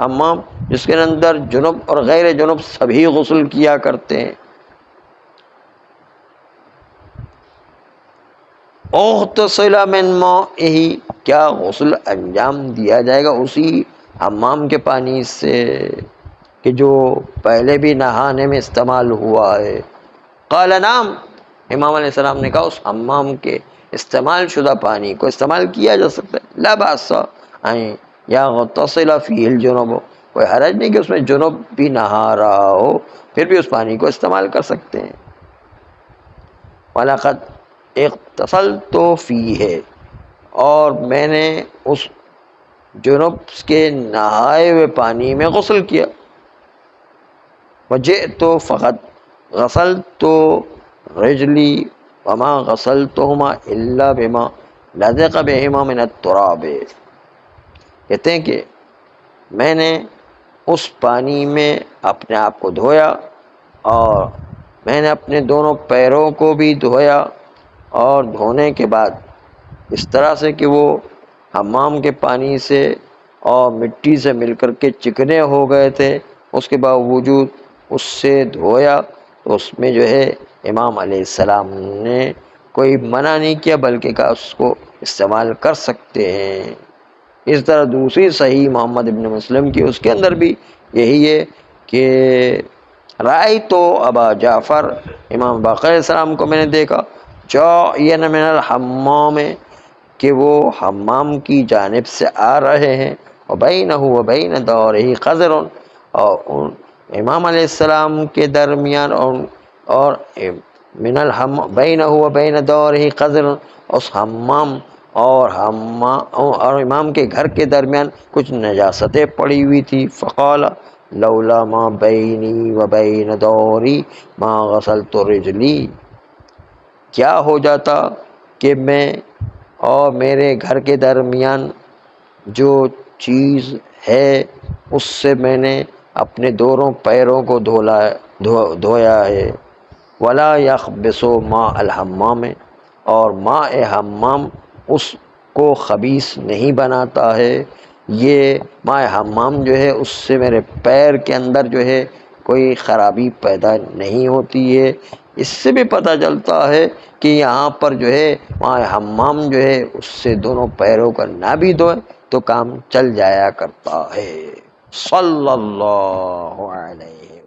حمام جس کے اندر جنب اور غیر جنب سبھی غسل کیا کرتے ہیں. اغتسل من مائه، کیا غسل انجام دیا جائے گا اسی حمام کے پانی سے کہ جو پہلے بھی نہانے میں استعمال ہوا ہے؟ قال نعم، امام علیہ السلام نے کہا اس حمام کے استعمال شدہ پانی کو استعمال کیا جا سکتا ہے، لا باس ان یغتسل فیہ الجنوب، کوئی حرج نہیں کہ اس میں جنوب بھی نہا رہا ہو پھر بھی اس پانی کو استعمال کر سکتے ہیں۔ وَلَقَدْ اغتسلت فیہ، اور میں نے اس جنوب کے نہائے ہوئے پانی میں غسل کیا۔ وجئت فقط غسلت رجلی وما غسلتهما الا بما لزق بهما من التراب، کہتے ہیں کہ میں نے اس پانی میں اپنے آپ کو دھویا اور میں نے اپنے دونوں پیروں کو بھی دھویا، اور دھونے کے بعد اس طرح سے کہ وہ حمام کے پانی سے اور مٹی سے مل کر کے چکنے ہو گئے تھے، اس کے باوجود اس سے دھویا تو اس میں جو ہے امام علیہ السلام نے کوئی منع نہیں کیا بلکہ کہا اس کو استعمال کر سکتے ہیں۔ اس طرح دوسری صحیح محمد ابن مسلم کی، اس کے اندر بھی یہی ہے کہ رأیت ابا جعفر، امام باقر علیہ السلام کو میں نے دیکھا، جاء من الحمام، کہ وہ حمام کی جانب سے آ رہے ہیں، وبینہ وبین دورہ قذر، اور امام علیہ السلام کے درمیان اور من بینہ وبین دورہ قذر، اس حمام اور امام کے گھر کے درمیان کچھ نجاستیں پڑی ہوئی تھی۔ فقال لولا ما بینی وبین دوری ما غسلت رجلی، کیا ہو جاتا کہ میں اور میرے گھر کے درمیان جو چیز ہے اس سے میں نے اپنے دونوں پیروں کو دھویا ہے۔ ولا یخبث ماء الحمام، اور ماء حمام اس کو خبیث نہیں بناتا ہے، یہ ماء حمام جو ہے اس سے میرے پیر کے اندر جو ہے کوئی خرابی پیدا نہیں ہوتی ہے۔ اس سے بھی پتہ چلتا ہے کہ یہاں پر جو ہے ماء حمام جو ہے اس سے دونوں پیروں کا نہ بھی دھوئے تو کام چل جایا کرتا ہے۔ صلی اللہ علیہ